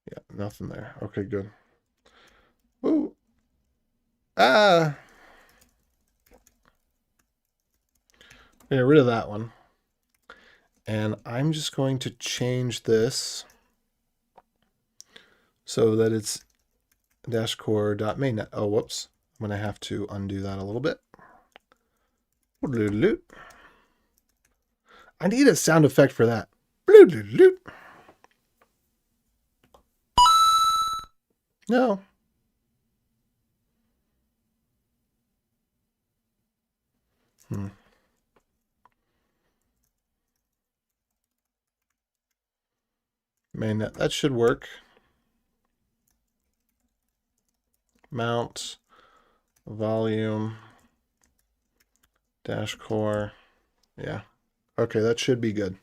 Yeah, nothing there. Okay, good. Ooh. Get rid of that one. And I'm just going to change this so that it's dashcore.mainnet. Oh, whoops. I'm going to have to undo that a little bit. I need a sound effect for that. No. Mainnet, that should work. Mount, volume, dash core. Yeah. Okay, that should be good.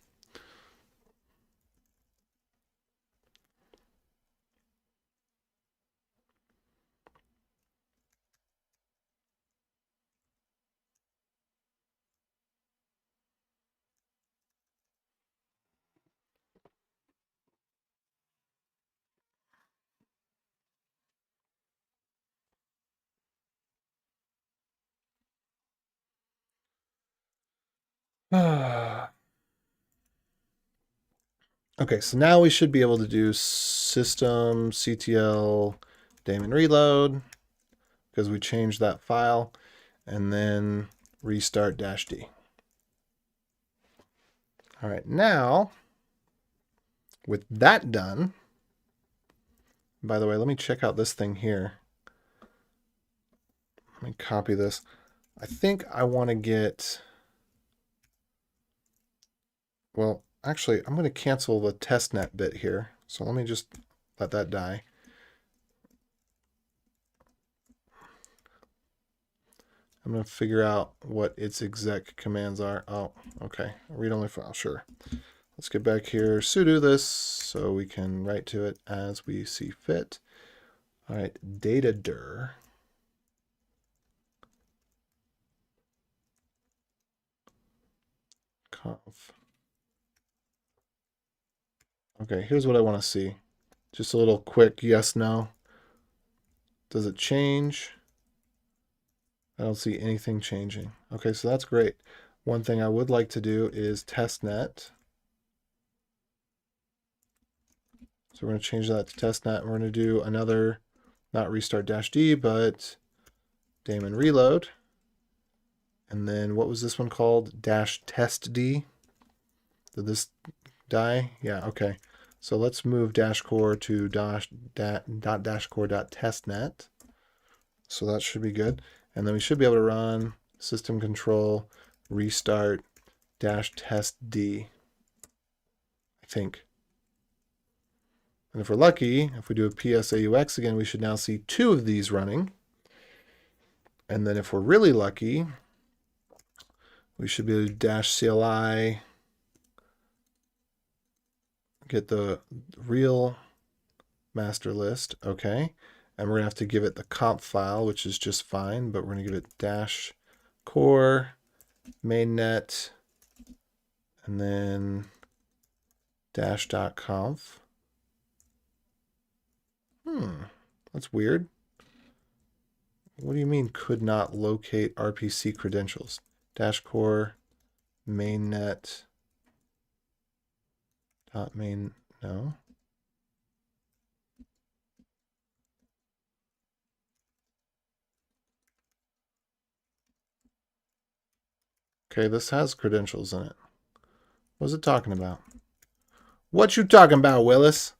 Okay, so now we should be able to do system ctl daemon reload because we changed that file, and then restart dash D. All right, now with that done, by the way, let me check out this thing here. let me copy this. I think I want to get, well, actually, I'm going to cancel the testnet bit here. So let me just let that die. I'm going to figure out what its exec commands are. Oh, okay. Read-only file, sure. Let's get back here, sudo this so we can write to it as we see fit. All right, datadir. Conf. Okay, here's what I want to see. Just a little quick yes, no. Does it change? I don't see anything changing. Okay, so that's great. One thing I would like to do is testnet. So we're going to change that to testnet. We're going to do another, not restart -d, but daemon reload. And then what was this one called? -testd. Did this die? Yeah, okay. So let's move -core to .-core.testnet. So that should be good. And then we should be able to run system control restart -testd, I think. And if we're lucky, if we do a PSAUX again, we should now see 2 of these running. And then if we're really lucky, we should be able to -CLI, get the real master list, okay. And we're going to have to give it the comp file, which is just fine, but we're going to give it -core mainnet and then -.conf. That's weird. What do you mean could not locate RPC credentials? -core mainnet .main, no. Okay, this has credentials in it. What's it talking about? What you talking about, Willis?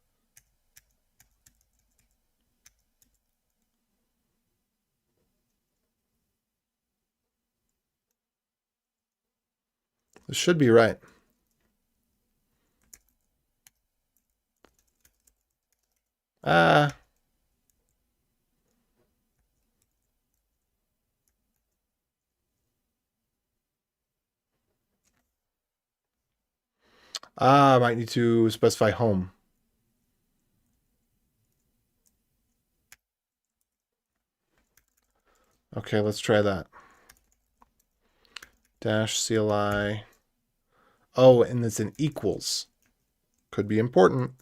This should be right. I might need to specify home. Okay, let's try that. -CLI. Oh, and it's an equals. Could be important.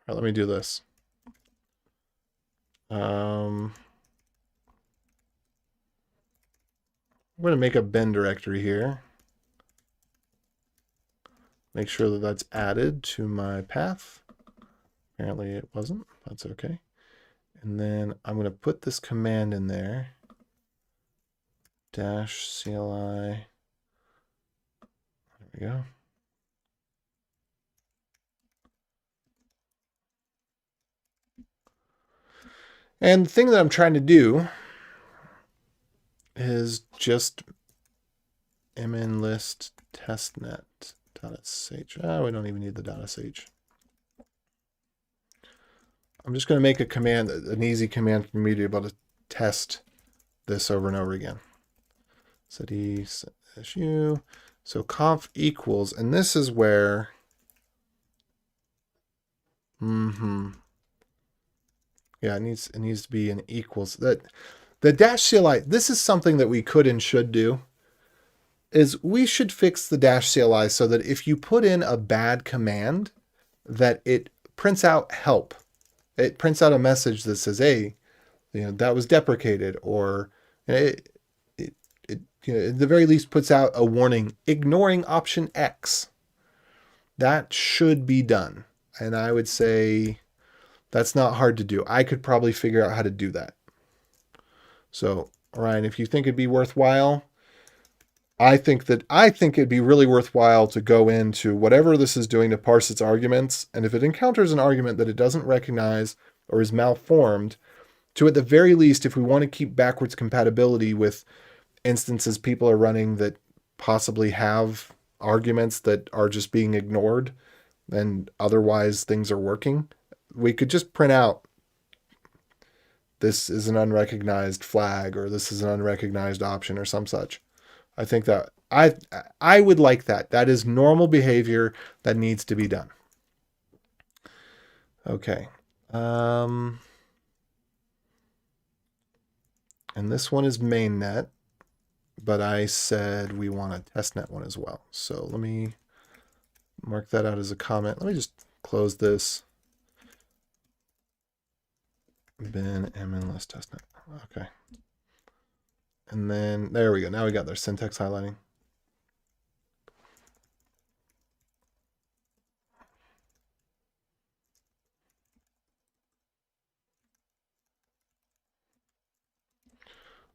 Let me do this. I'm going to make a bin directory here. Make sure that that's added to my path. Apparently it wasn't. That's okay. And then I'm going to put this command in there. -CLI. There we go. And the thing that I'm trying to do is just mnlist testnet.sh. Oh, we don't even need the .sh. I'm just going to make a command, an easy command for me to be able to test this over and over again. City su. So conf equals, and this is where yeah, it needs to be an equals. That the -CLI, this is something that we could and should do, is we should fix the -CLI so that if you put in a bad command, that it prints out help. It prints out a message that says, hey, that was deprecated, or it at the very least puts out a warning, ignoring option X. That should be done. And I would say that's not hard to do. I could probably figure out how to do that. So, Ryan, if you think it'd be worthwhile, I think it'd be really worthwhile to go into whatever this is doing to parse its arguments, and if it encounters an argument that it doesn't recognize or is malformed, to at the very least, if we want to keep backwards compatibility with instances people are running that possibly have arguments that are just being ignored and otherwise things are working, we could just print out this is an unrecognized flag or this is an unrecognized option or some such. I think that I would like that. That is normal behavior that needs to be done. Okay. And this one is mainnet, but I said we want a testnet one as well. So let me mark that out as a comment. Let me just close this. Bin mn list testnet. Okay. And then there we go. Now we got their syntax highlighting.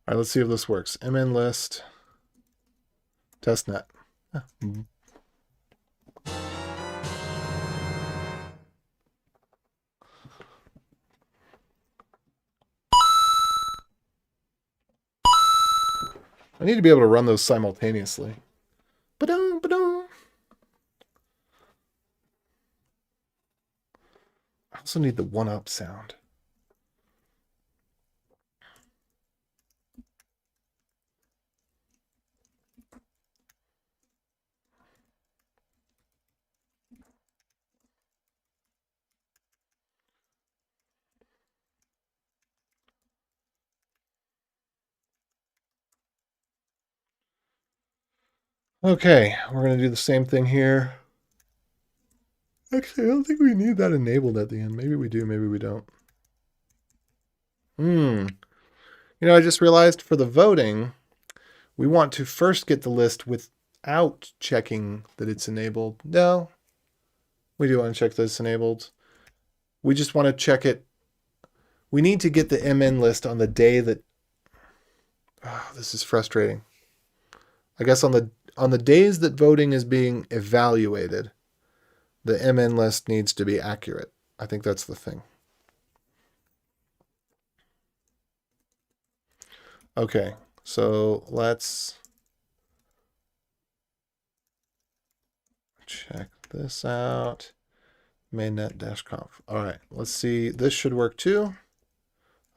All right, let's see if this works. Mn list testnet. I need to be able to run those simultaneously. Ba-dum, ba-dum. I also need the one-up sound. Okay, we're going to do the same thing here. Actually, I don't think we need that enabled at the end. Maybe we do, maybe we don't. You know, I just realized for the voting, we want to first get the list without checking that it's enabled. No, we do want to check that it's enabled. We just want to check it. We need to get the MN list on the day that... Oh, this is frustrating. I guess on the days that voting is being evaluated, the MN list needs to be accurate. I think that's the thing. Okay, so let's check this out. Mainnet-conf. All right, let's see. This should work too.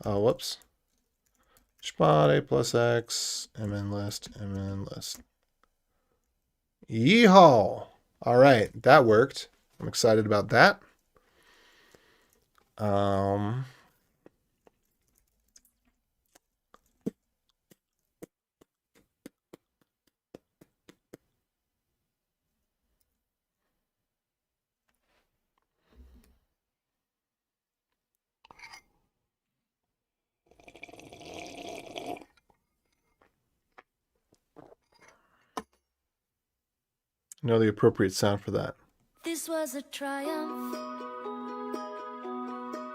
Oh, whoops. Spot a plus x, mn list. Yeehaw! All right, that worked. I'm excited about that. Know the appropriate sound for that. This was a triumph.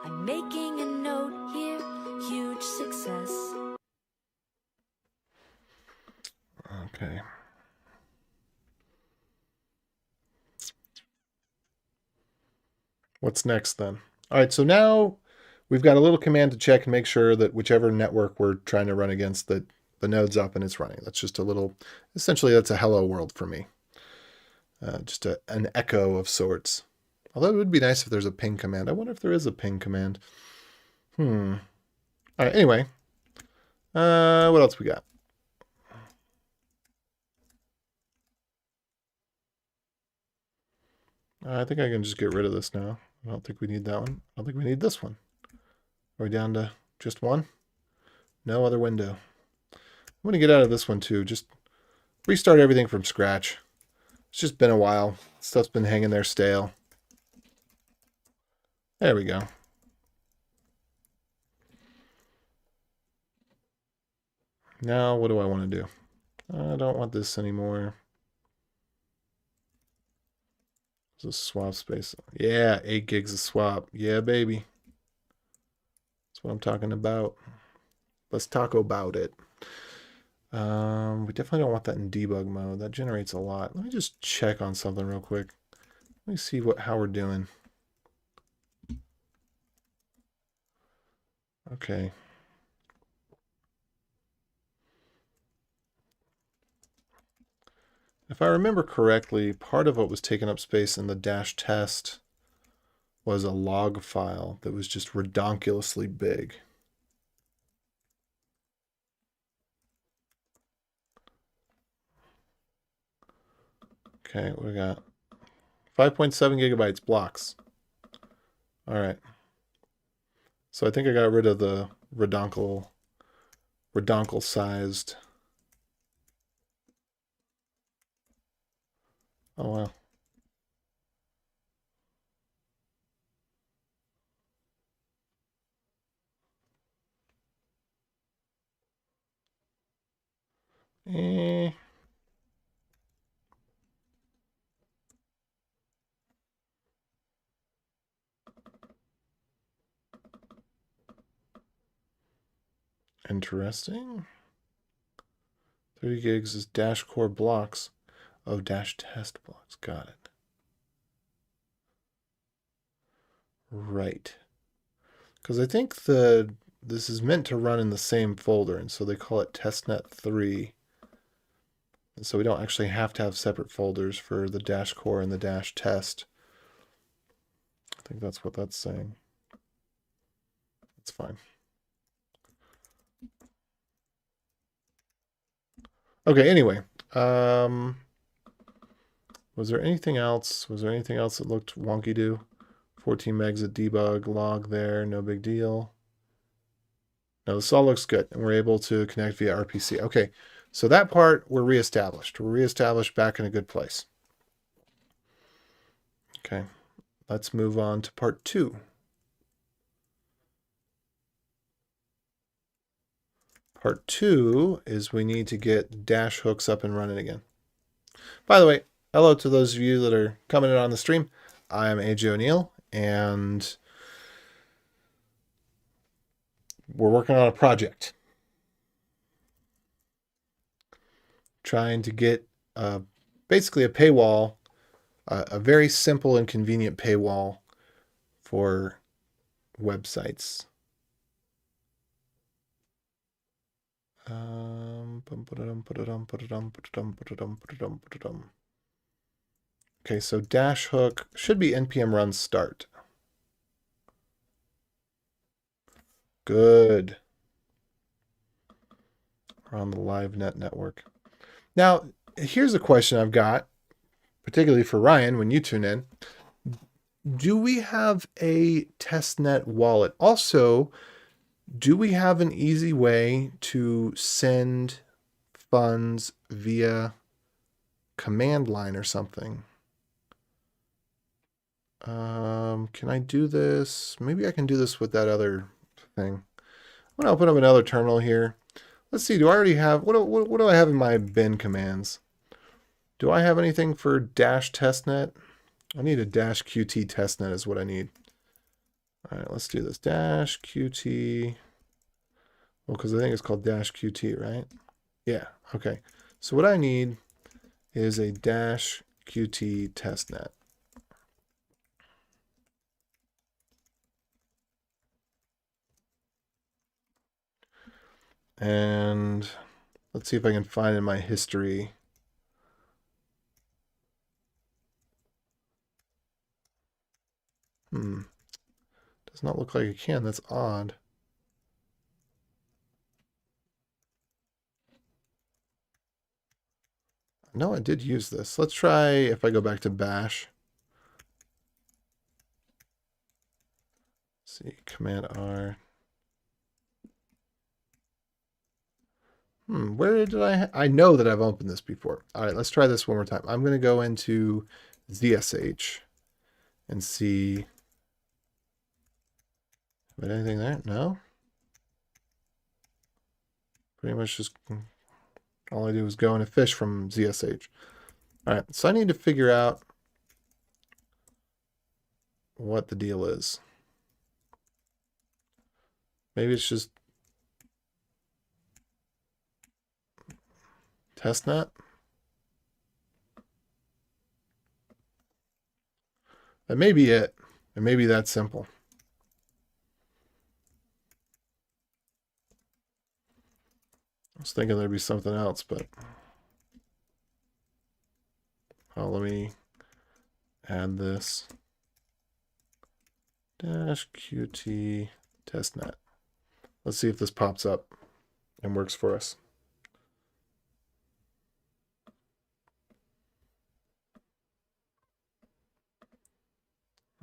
I'm making a note here. Huge success. Okay. What's next then? All right, so now we've got a little command to check and make sure that whichever network we're trying to run against, that the node's up and it's running. That's just a little, essentially that's a hello world for me. Just an echo of sorts. Although it would be nice if there's a ping command. I wonder if there is a ping command. All right, anyway. What else we got? I think I can just get rid of this now. I don't think we need that one. I don't think we need this one. Are we down to just one? No other window. I'm going to get out of this one too. Just restart everything from scratch. It's just been a while. Stuff's been hanging there stale. There we go. Now, what do I want to do? I don't want this anymore. It's a swap space. Yeah, 8 gigs of swap. Yeah, baby. That's what I'm talking about. Let's talk about it. We definitely don't want that in debug mode. That generates a lot. Let me just check on something real quick. Let me see how we're doing. Okay. If I remember correctly, part of what was taking up space in the dash test was a log file that was just redonkulously big. Okay, what we got? 5.7 gigabytes blocks. All right. So I think I got rid of the redonkel sized. Oh wow. Eh. Interesting. 30 gigs is dash core blocks. Oh, dash test blocks. Got it. Right. Because I think this is meant to run in the same folder, and so they call it testnet 3. And so we don't actually have to have separate folders for the dash core and the dash test. I think that's what that's saying. That's fine. Okay, anyway. Was there anything else? Was there anything else that looked wonky-do? 14 megs of debug log there, no big deal. No, this all looks good, and we're able to connect via RPC. Okay, so that part we're reestablished. We're reestablished back in a good place. Okay, let's move on to part 2. Part 2 is we need to get dash hooks up and running again. By the way, hello to those of you that are coming in on the stream. I am AJ O'Neill, and we're working on a project. Trying to get basically a paywall, a very simple and convenient paywall for websites. Okay, so dash hook should be npm run start. Good. We're on the LiveNet network. Now, here's a question I've got, particularly for Ryan when you tune in. Do we have a testnet wallet? Also, do we have an easy way to send funds via command line or something? Can I do this? Maybe I can do this with that other thing. I'm gonna open up another terminal here. Let's see, do I already have, what do I have in my bin commands? Do I have anything for dash testnet? I need a dash qt testnet is what I need. All right, let's do this. Dash qt. Well, because I think it's called dash qt, right? Yeah, okay. So what I need is a dash qt testnet. And let's see if I can find in my history. Does not look like I can. That's odd. No, I did use this. Let's try if I go back to bash. Let's see, command R. Where did I know that I've opened this before. All right, let's try this one more time. I'm going to go into ZSH and see. But anything there? No. Pretty much just all I do is go in a fish from ZSH. All right, so I need to figure out what the deal is. Maybe it's just testnet. That may be it. It may be that simple. I was thinking there'd be something else, but let me add this -qt testnet. Let's see if this pops up and works for us.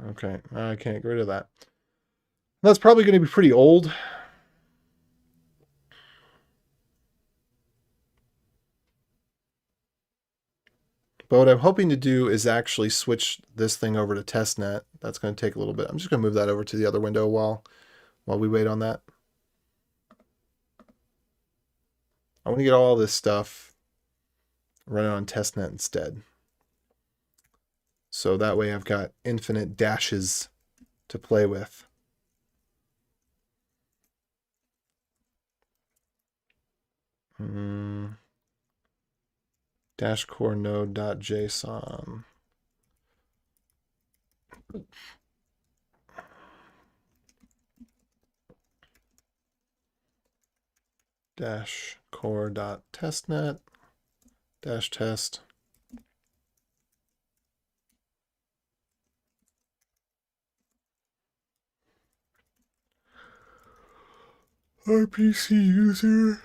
Okay, I can't get rid of that. That's probably going to be pretty old. But what I'm hoping to do is actually switch this thing over to testnet. That's going to take a little bit. I'm just going to move that over to the other window while we wait on that. I want to get all this stuff running on testnet instead. So that way I've got infinite dashes to play with. Dash core node.json. Dash core.testnet dash test. RPC user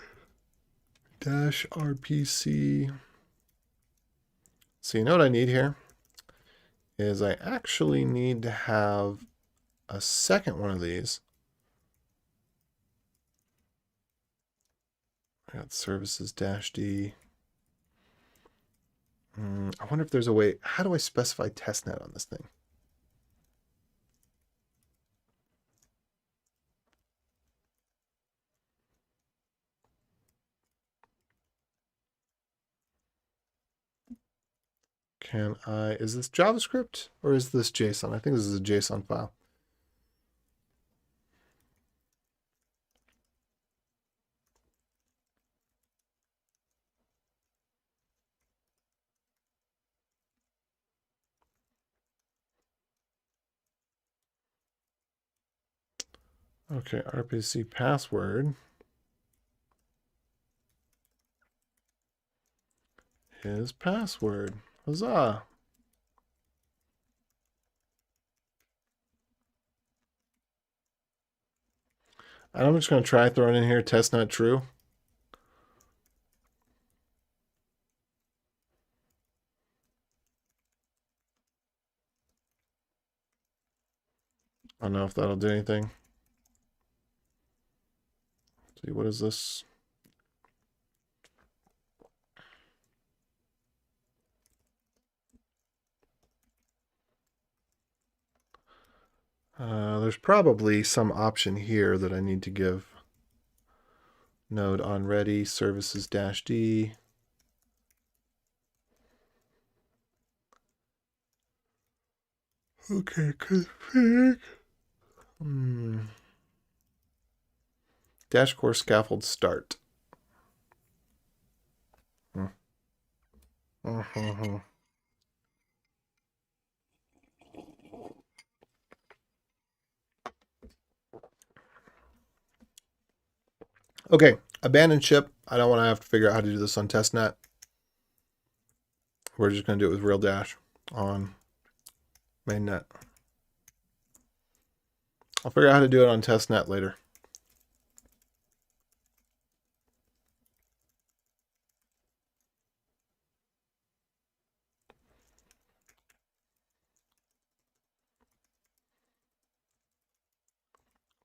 dash RPC. So you know what I need here is I actually need to have a second one of these. I got services dash D. I wonder if there's a way. How do I specify testnet on this thing? Can I, is this JavaScript or is this JSON? I think this is a JSON file. Okay, RPC password is password. Huzzah. I'm just going to try throwing in here testnet true. I don't know if that'll do anything. Let's see, what is this? There's probably some option here that I need to give. Node on ready, services dash D. Okay, config. Dash core scaffold start. Okay, abandon ship. I don't want to have to figure out how to do this on testnet. We're just going to do it with real dash on mainnet. I'll figure out how to do it on testnet later.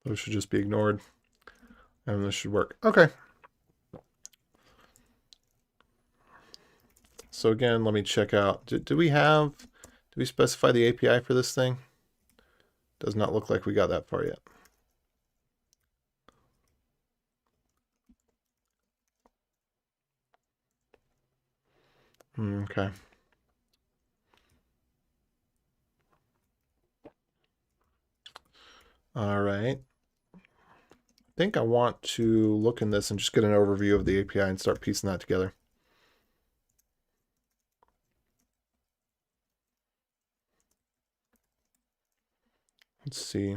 Those should just be ignored. And this should work. Okay. So again, let me check out. Do we specify the API for this thing? Does not look like we got that far yet. Okay. All right. I think I want to look in this and just get an overview of the API and start piecing that together. Let's see.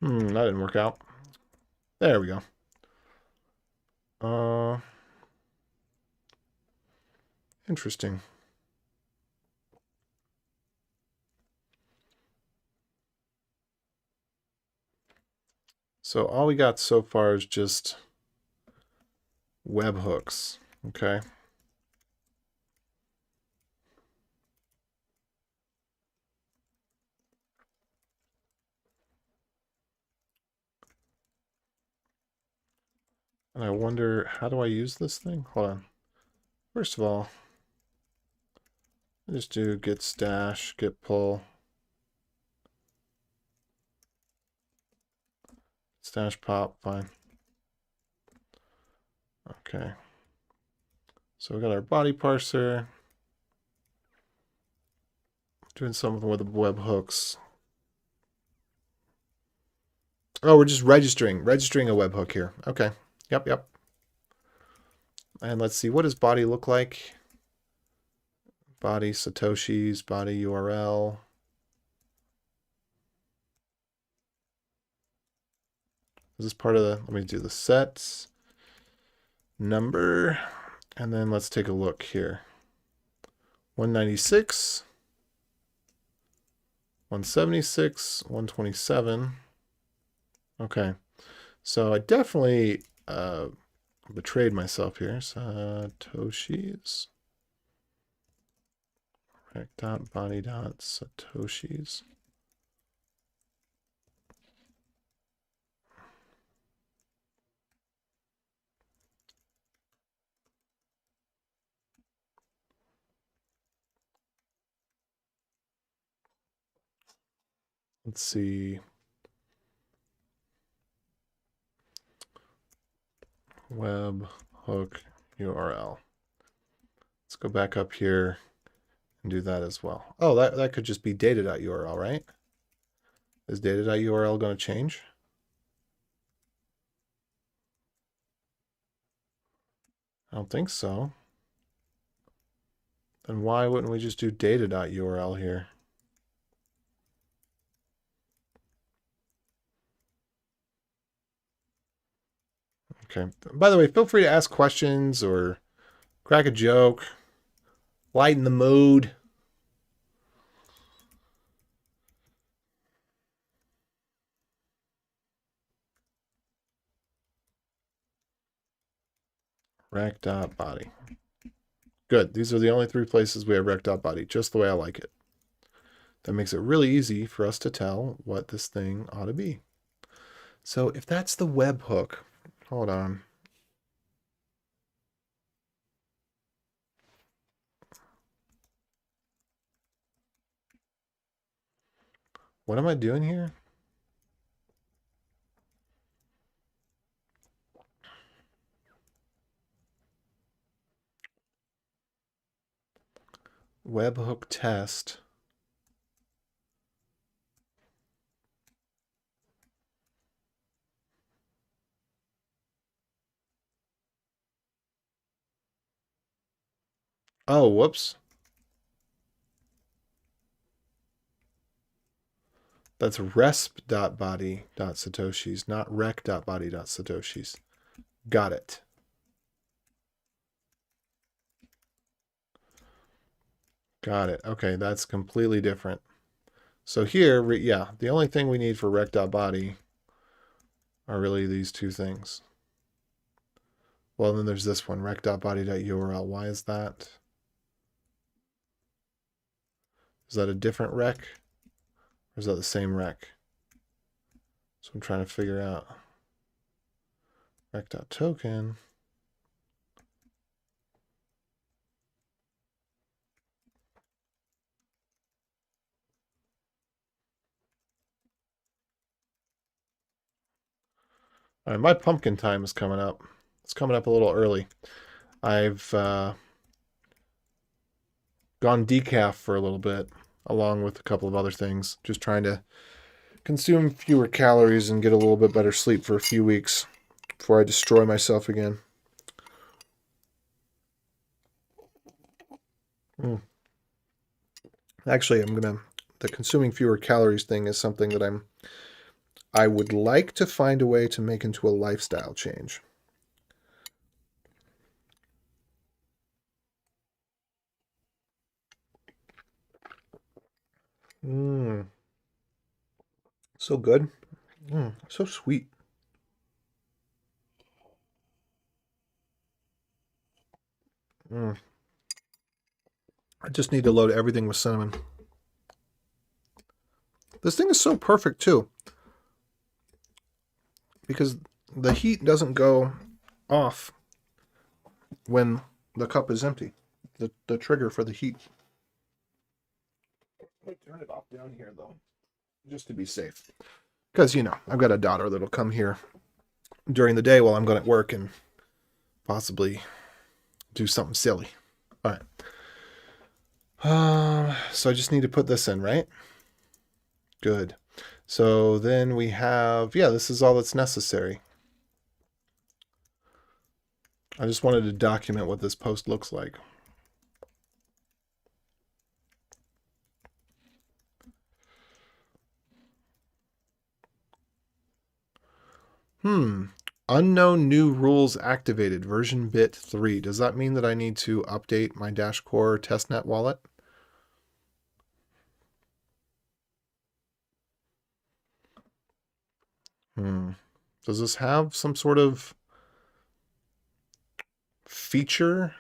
That didn't work out. There we go. Interesting. So all we got so far is just webhooks. Okay. And I wonder, how do I use this thing? Hold on. First of all, I just do git stash, git pull, stash pop, fine. Okay. So we got our body parser. Doing something with the webhooks. Oh, we're just registering a webhook here. Okay. Yep. And let's see, what does body look like? Body Satoshis, body URL. Is this part of the, let me do the sets, number, and then let's take a look here. 196, 176, 127. Okay. So I definitely betrayed myself here. Satoshis. Rec.body.satoshis. Let's see. Webhook URL. Let's go back up here and do that as well. Oh, that could just be data.url, right? Is data.url going to change? I don't think so. Then why wouldn't we just do data.url here? Okay. By the way, feel free to ask questions or crack a joke, lighten the mood. Rec.body. Good. These are the only three places we have rec.body, just the way I like it. That makes it really easy for us to tell what this thing ought to be. So if that's the webhook, hold on. What am I doing here? Webhook test. Oh, whoops. That's resp.body.satoshis, not rec.body.satoshis. Got it. Got it. Okay, that's completely different. So here, yeah, the only thing we need for rec.body are really these two things. Well, then there's this one, rec.body.url. Why is that? Is that a different rec? Or is that the same rec? So I'm trying to figure out. Rec.token. All right, my pumpkin time is coming up. It's coming up a little early. I've gone decaf for a little bit, along with a couple of other things. Just trying to consume fewer calories and get a little bit better sleep for a few weeks. before I destroy myself again. Actually, the consuming fewer calories thing is something that I would like to find a way to make into a lifestyle change. So good. So sweet. I just need to load everything with cinnamon. This thing is so perfect too, because the heat doesn't go off when the cup is empty. The trigger for the heat. Let me turn it off down here though, just to be safe. Because, I've got a daughter that'll come here during the day while I'm going at work and possibly do something silly. All right. So I just need to put this in, right? Good. So then we have, this is all that's necessary. I just wanted to document what this post looks like. Unknown new rules activated, version bit 3. Does that mean that I need to update my Dashcore testnet wallet? Does this have some sort of feature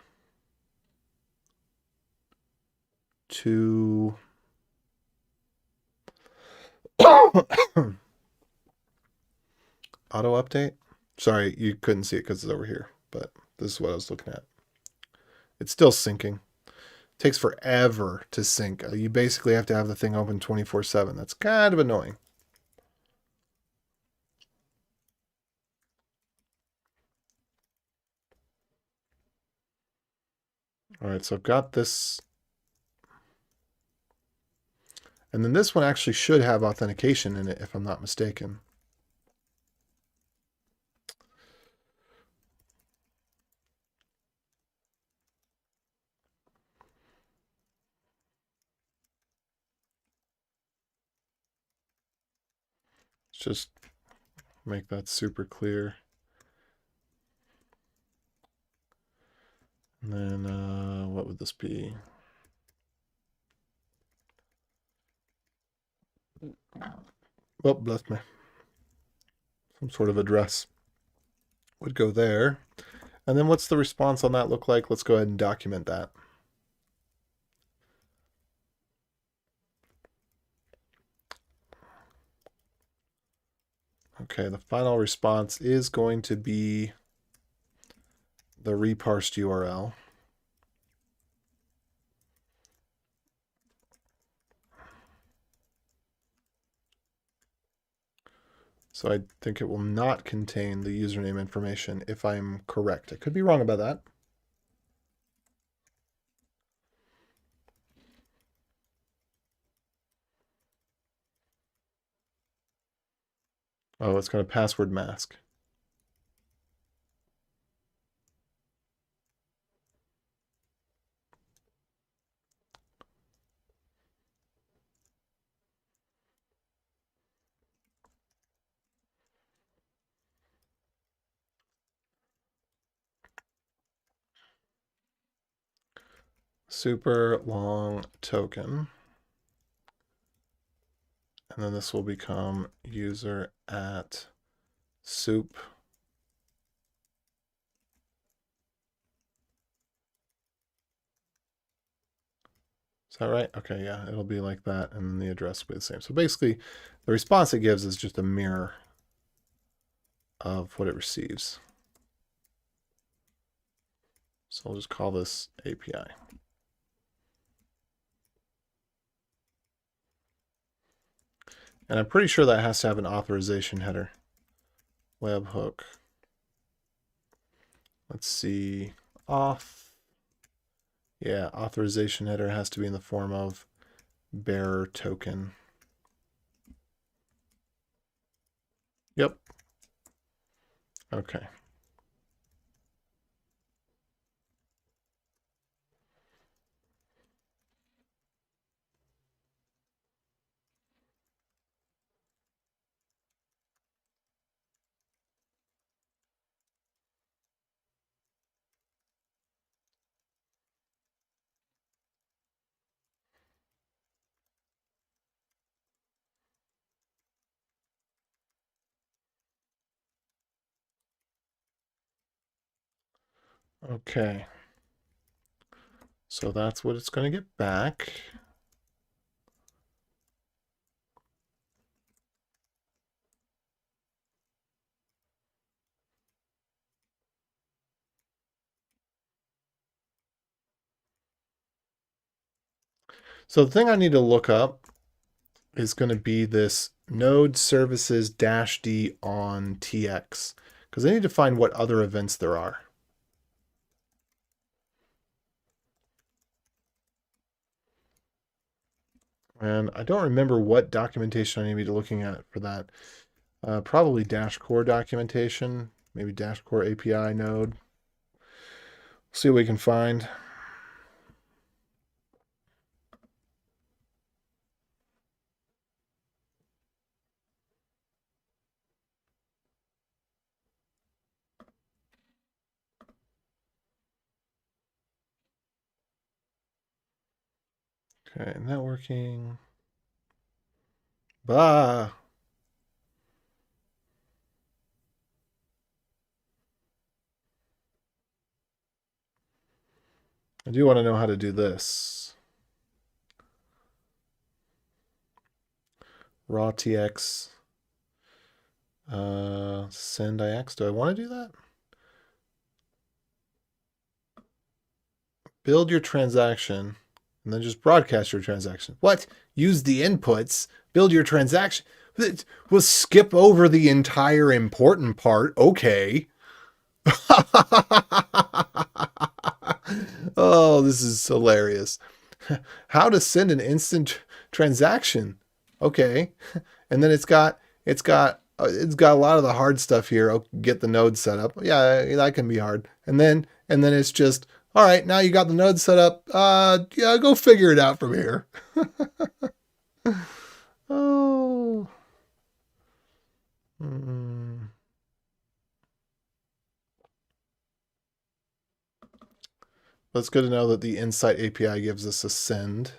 to auto update? Sorry, you couldn't see it because it's over here, but this is what I was looking at. It's still syncing. It takes forever to sync. You basically have to have the thing open 24/7. That's kind of annoying. All right, so I've got this. And then this one actually should have authentication in it, if I'm not mistaken. Let's just make that super clear. And then what would this be? Oh, bless me. Some sort of address would go there. And then what's the response on that look like? Let's go ahead and document that. Okay, the final response is going to be the reparsed URL. So I think it will not contain the username information if I'm correct. I could be wrong about that. Oh, it's got a password mask. Super long token. And then this will become user at soup. Is that right? Okay, yeah, it'll be like that, and then the address will be the same. So basically, the response it gives is just a mirror of what it receives. So I'll just call this API. And I'm pretty sure that has to have an authorization header. Webhook. Let's see. Auth. Yeah, authorization header has to be in the form of bearer token. Yep. Okay. Okay. So that's what it's going to get back. So the thing I need to look up is going to be this node services -d on TX, because I need to find what other events there are. And I don't remember what documentation I need to be looking at for that. Probably dash core documentation, maybe dash core API node. See what we can find. Okay, networking. Bah. I do want to know how to do this. Raw TX. Send IX. Do I want to do that? Build your transaction and then just broadcast your transaction. What? Use the inputs, build your transaction. We'll skip over the entire important part. Okay. Oh, this is hilarious. How to send an instant transaction. Okay. And then it's got a lot of the hard stuff here. Oh, get the node set up. Yeah, that can be hard. And then it's just, all right, now you got the node set up. Yeah, go figure it out from here. Oh. Mm. But it's good to know that the Insight API gives us a send.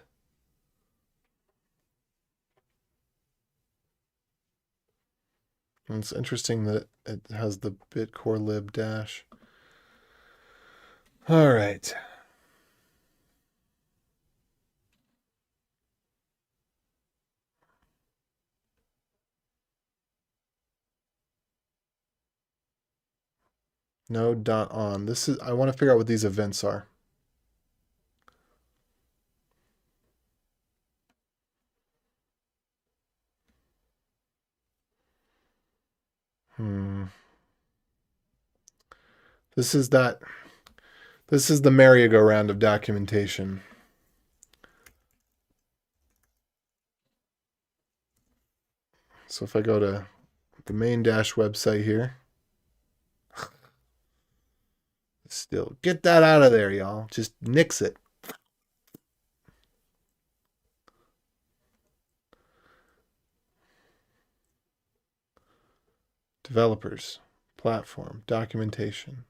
And it's interesting that it has the bitcore lib dash. All right. Node.on. This is, I want to figure out what these events are. This is that. This is the merry-go-round of documentation. So if I go to the main dash website here, still get that out of there, y'all. Just nix it. Developers, platform, documentation.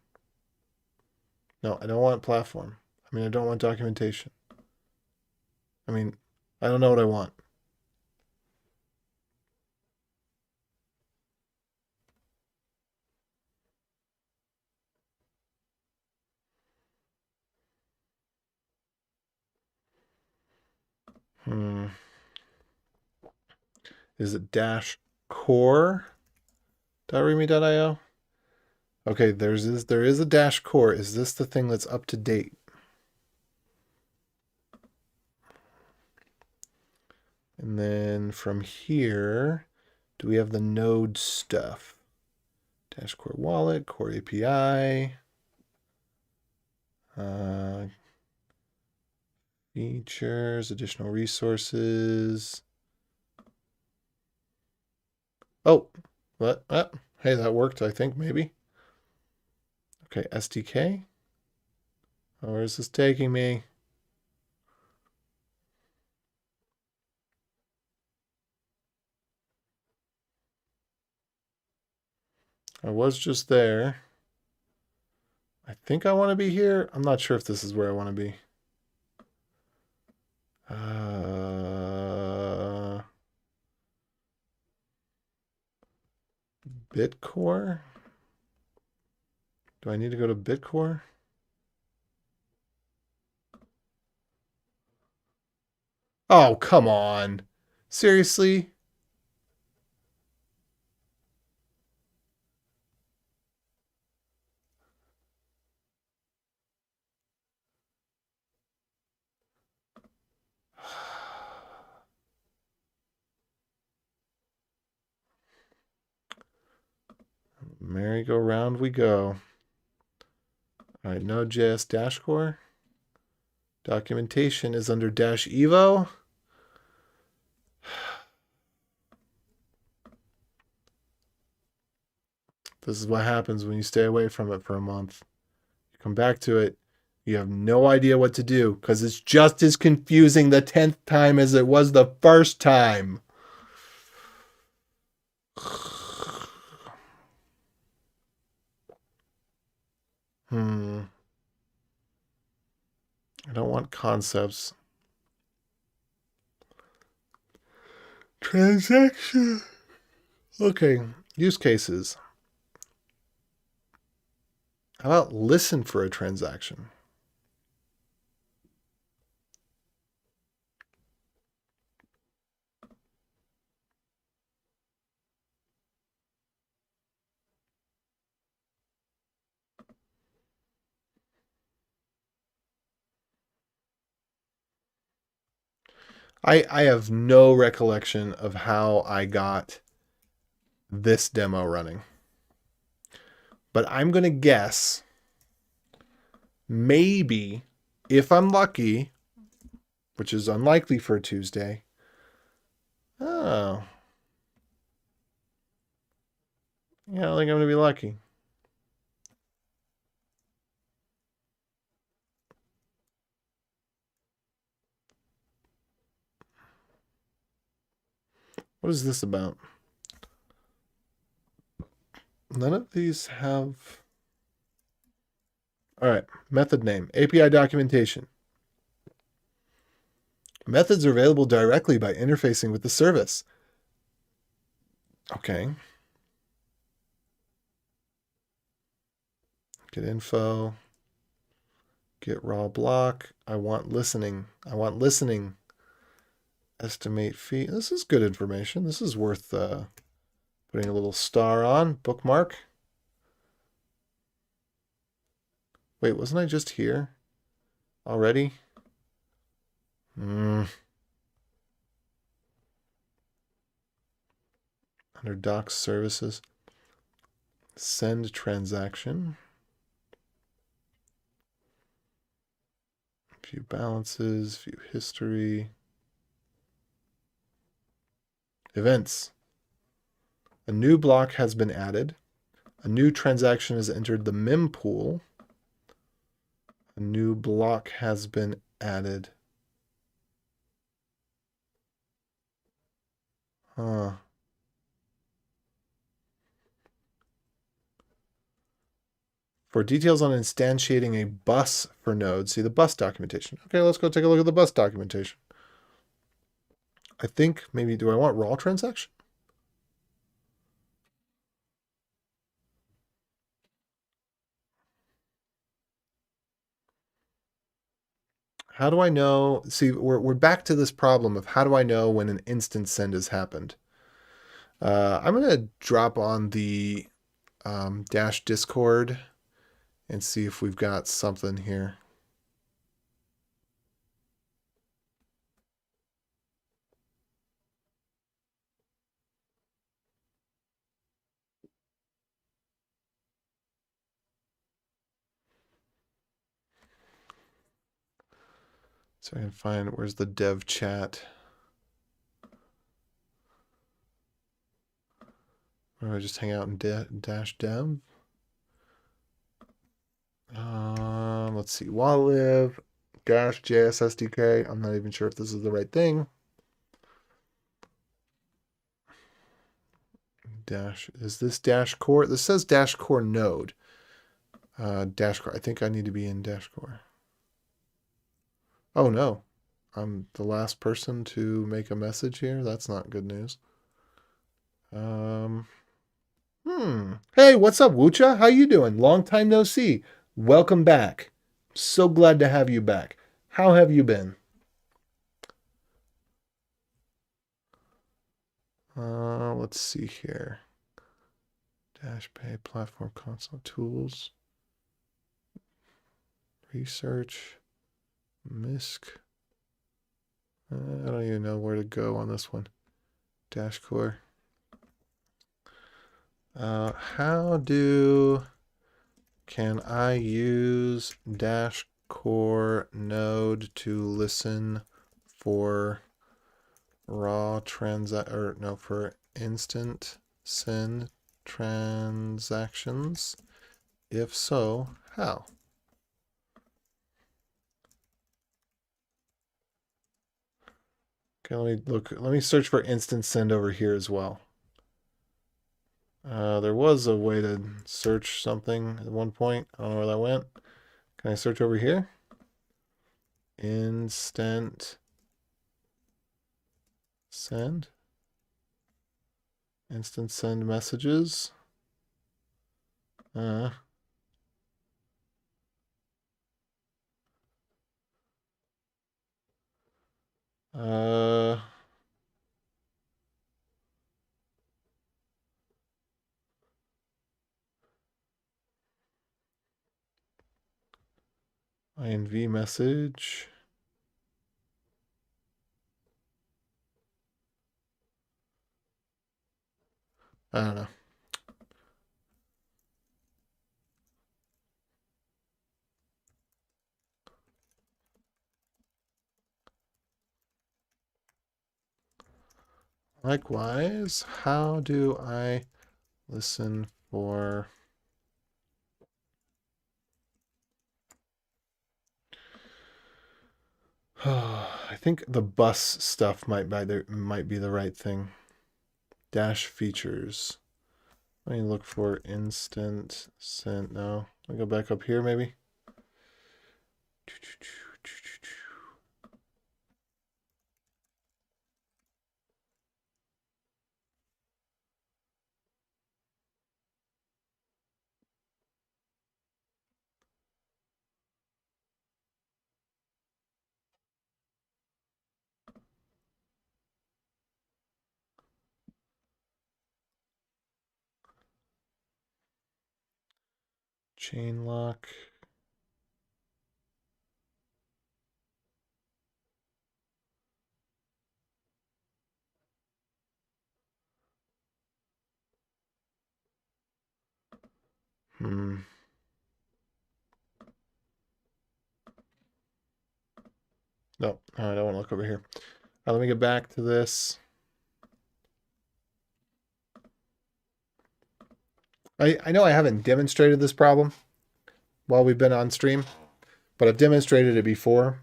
No, I don't want platform. I mean, I don't want documentation. I mean, I don't know what I want. Is it dash core.readme.io? Okay, there is a dash core. Is this the thing that's up to date? And then from here, do we have the node stuff? Dash core wallet, core API, features, additional resources. Oh, what? Hey, that worked, I think, maybe. Okay, SDK. Oh, where is this taking me? I was just there. I think I want to be here. I'm not sure if this is where I want to be. Bitcore? Do I need to go to Bitcore? Oh, come on. Seriously? Merry-go-round we go. All right, Node.js Dashcore. Documentation is under -evo. This is what happens when you stay away from it for a month. You come back to it, you have no idea what to do because it's just as confusing the 10th time as it was the first time. I don't want concepts. Transaction. Okay, use cases. How about listen for a transaction? I have no recollection of how I got this demo running. But I'm going to guess maybe, if I'm lucky, which is unlikely for a Tuesday. Oh. Yeah, I think I'm going to be lucky. What is this about? None of these have... All right, method name, API documentation. Methods are available directly by interfacing with the service. Okay. Get info. Get raw block. I want listening. Estimate fee. This is good information. This is worth putting a little star on. Bookmark. Wait, wasn't I just here already? Under docs services. Send transaction. View balances, view history. Events. A new block has been added. A new transaction has entered the mempool. A new block has been added. For details on instantiating a bus for nodes, see the bus documentation. Okay, let's go take a look at the bus documentation. I think maybe, do I want raw transaction? How do I know? See, we're back to this problem of how do I know when an instant send has happened? I'm going to drop on the dash Discord and see if we've got something here. So I can find, where's the dev chat? Or do I just hang out in dash dev? Let's see. While live dash JS SDK. I'm not even sure if this is the right thing. Dash, is this dash core? This says dash core node. Dash core. I think I need to be in dash core. Oh no. I'm the last person to make a message here. That's not good news. Hey, what's up, Wucha? How you doing? Long time no see. Welcome back. So glad to have you back. How have you been? Let's see here. Dash pay platform console tools. Research. MISC. I don't even know where to go on this one. Dash core. Can I use dash core node to listen for for instant send transactions? If so, how? Okay, let me search for instant send over here as well. There was a way to search something at one point. I don't know where that went. Can I search over here? Instant send. Instant send messages. Uh, INV message. I don't know. Likewise, how do I listen for I think the bus stuff might be the right thing. Dash features. Let me look for instant send. No, I'll go back up here maybe. Chain lock. No, I don't want to look over here. Let me get back to this. I know I haven't demonstrated this problem while we've been on stream, but I've demonstrated it before.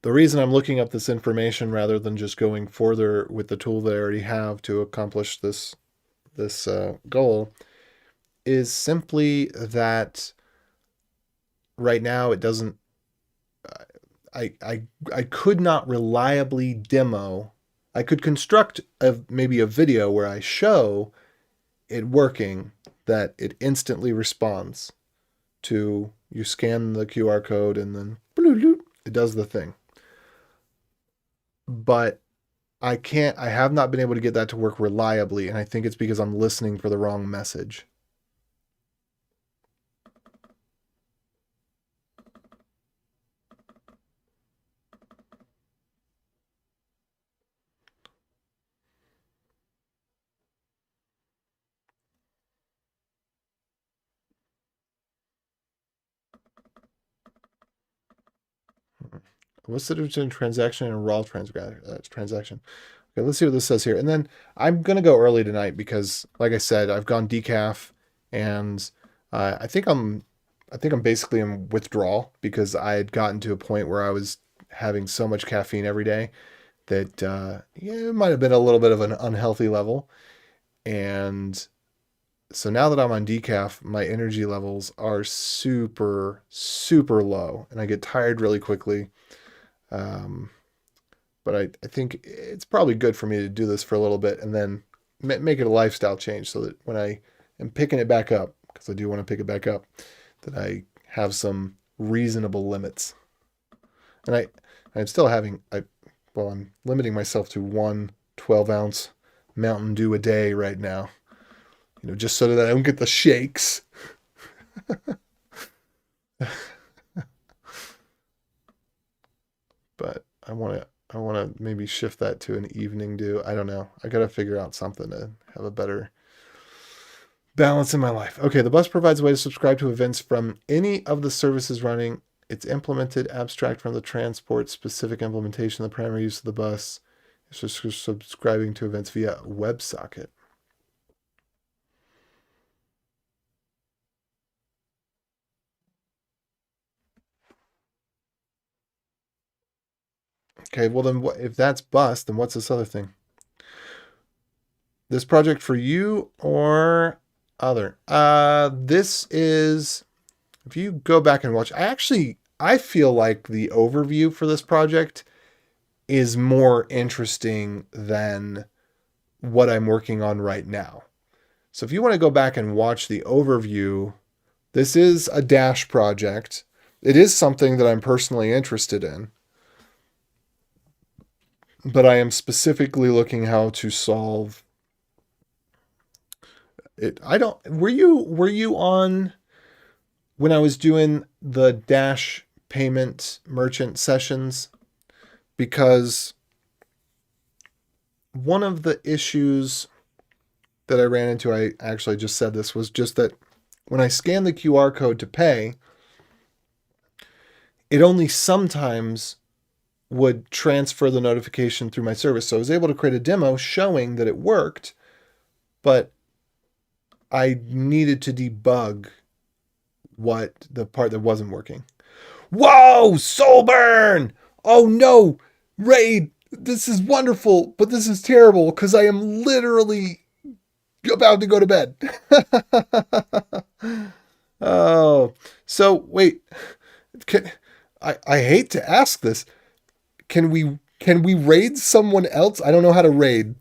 The reason I'm looking up this information rather than just going further with the tool that I already have to accomplish this goal is simply that right now it doesn't. I could not reliably demo. I could construct maybe a video where I show it working, that it instantly responds to, you scan the QR code and then it does the thing. But I have not been able to get that to work reliably, and I think it's because I'm listening for the wrong message. What's the difference between transaction and raw transaction? Okay, let's see what this says here. And then I'm going to go early tonight because, like I said, I've gone decaf, and I think I'm I think I'm basically in withdrawal because I had gotten to a point where I was having so much caffeine every day that yeah, it might have been a little bit of an unhealthy level. And so now that I'm on decaf, my energy levels are super, super low, and I get tired really quickly. Um, but I think it's probably good for me to do this for a little bit and then make it a lifestyle change so that when I am picking it back up, because I do want to pick it back up, that I have some reasonable limits. And I'm still having, well, I'm limiting myself to one 12-ounce Mountain Dew a day right now, just so that I don't get the shakes. But I want to maybe shift that to an evening dew. I don't know. I got to figure out something to have a better balance in my life. Okay, the bus provides a way to subscribe to events from any of the services running. It's implemented abstract from the transport specific implementation. The primary use of the bus is for subscribing to events via WebSocket. Okay, well then, if that's bus, then what's this other thing? This project for you or other? This is, if you go back and watch, I feel like the overview for this project is more interesting than what I'm working on right now. So if you want to go back and watch the overview, this is a Dash project. It is something that I'm personally interested in, but I am specifically looking how to solve it. Were you on when I was doing the Dash payment merchant sessions? Because one of the issues that I ran into, I actually just said this, was just that when I scan the QR code to pay, it only sometimes would transfer the notification through my service. So I was able to create a demo showing that it worked, but I needed to debug what the part that wasn't working. Whoa, soul burn! Oh no, Raid, this is wonderful, but this is terrible because I am literally about to go to bed. Oh, so wait, I hate to ask this. Can we raid someone else? I don't know how to raid.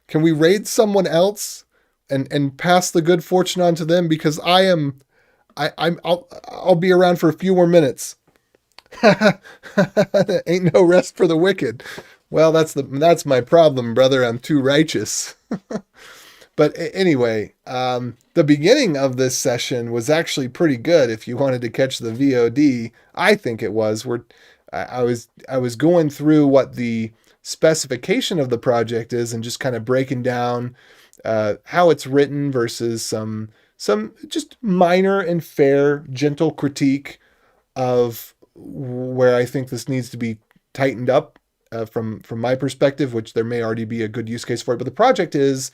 Can we raid someone else and pass the good fortune on to them? Because I'll be around for a few more minutes. Ain't no rest for the wicked. Well, that's my problem, brother. I'm too righteous. But anyway, the beginning of this session was actually pretty good. If you wanted to catch the VOD, I think it was. I was going through what the specification of the project is and just kind of breaking down how it's written versus some just minor and fair, gentle critique of where I think this needs to be tightened up from my perspective, which there may already be a good use case for it. But the project is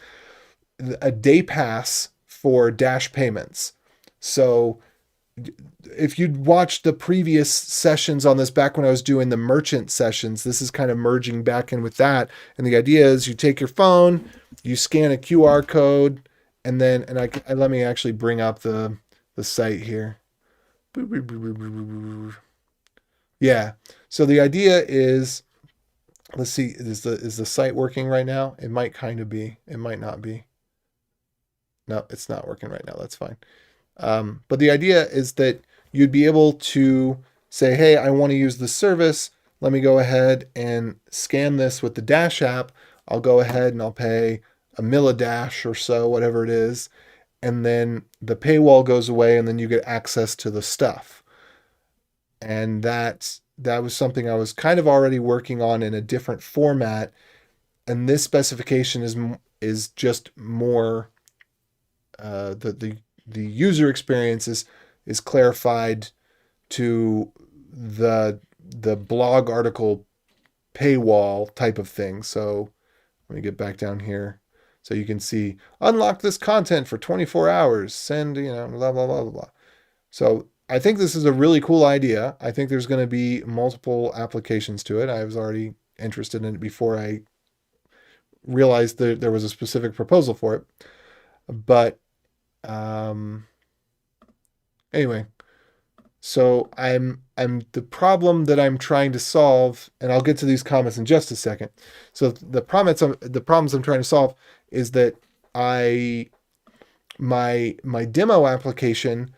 a Daypass for Dash payments. So if you'd watched the previous sessions on this back when I was doing the merchant sessions, this is kind of merging back in with that. And the idea is you take your phone, you scan a QR code, and then, let me actually bring up the site here. Yeah. So the idea is, let's see, is the site working right now? It might kind of be. It might not be. No, it's not working right now. That's fine. But the idea is that you'd be able to say, hey, I want to use this service. Let me go ahead and scan this with the Dash app. I'll go ahead and I'll pay a millidash or so, whatever it is. And then the paywall goes away and then you get access to the stuff. And that was something I was kind of already working on in a different format. And this specification is just more the user experience is clarified to the blog article paywall type of thing. So let me get back down here so you can see unlock this content for 24 hours. Send, blah, blah, blah, blah, blah. So I think this is a really cool idea. I think there's going to be multiple applications to it. I was already interested in it before I realized that there was a specific proposal for it. But um, anyway, so I'm the problem that I'm trying to solve, and I'll get to these comments in just a second. So the problems I'm trying to solve is that I my demo application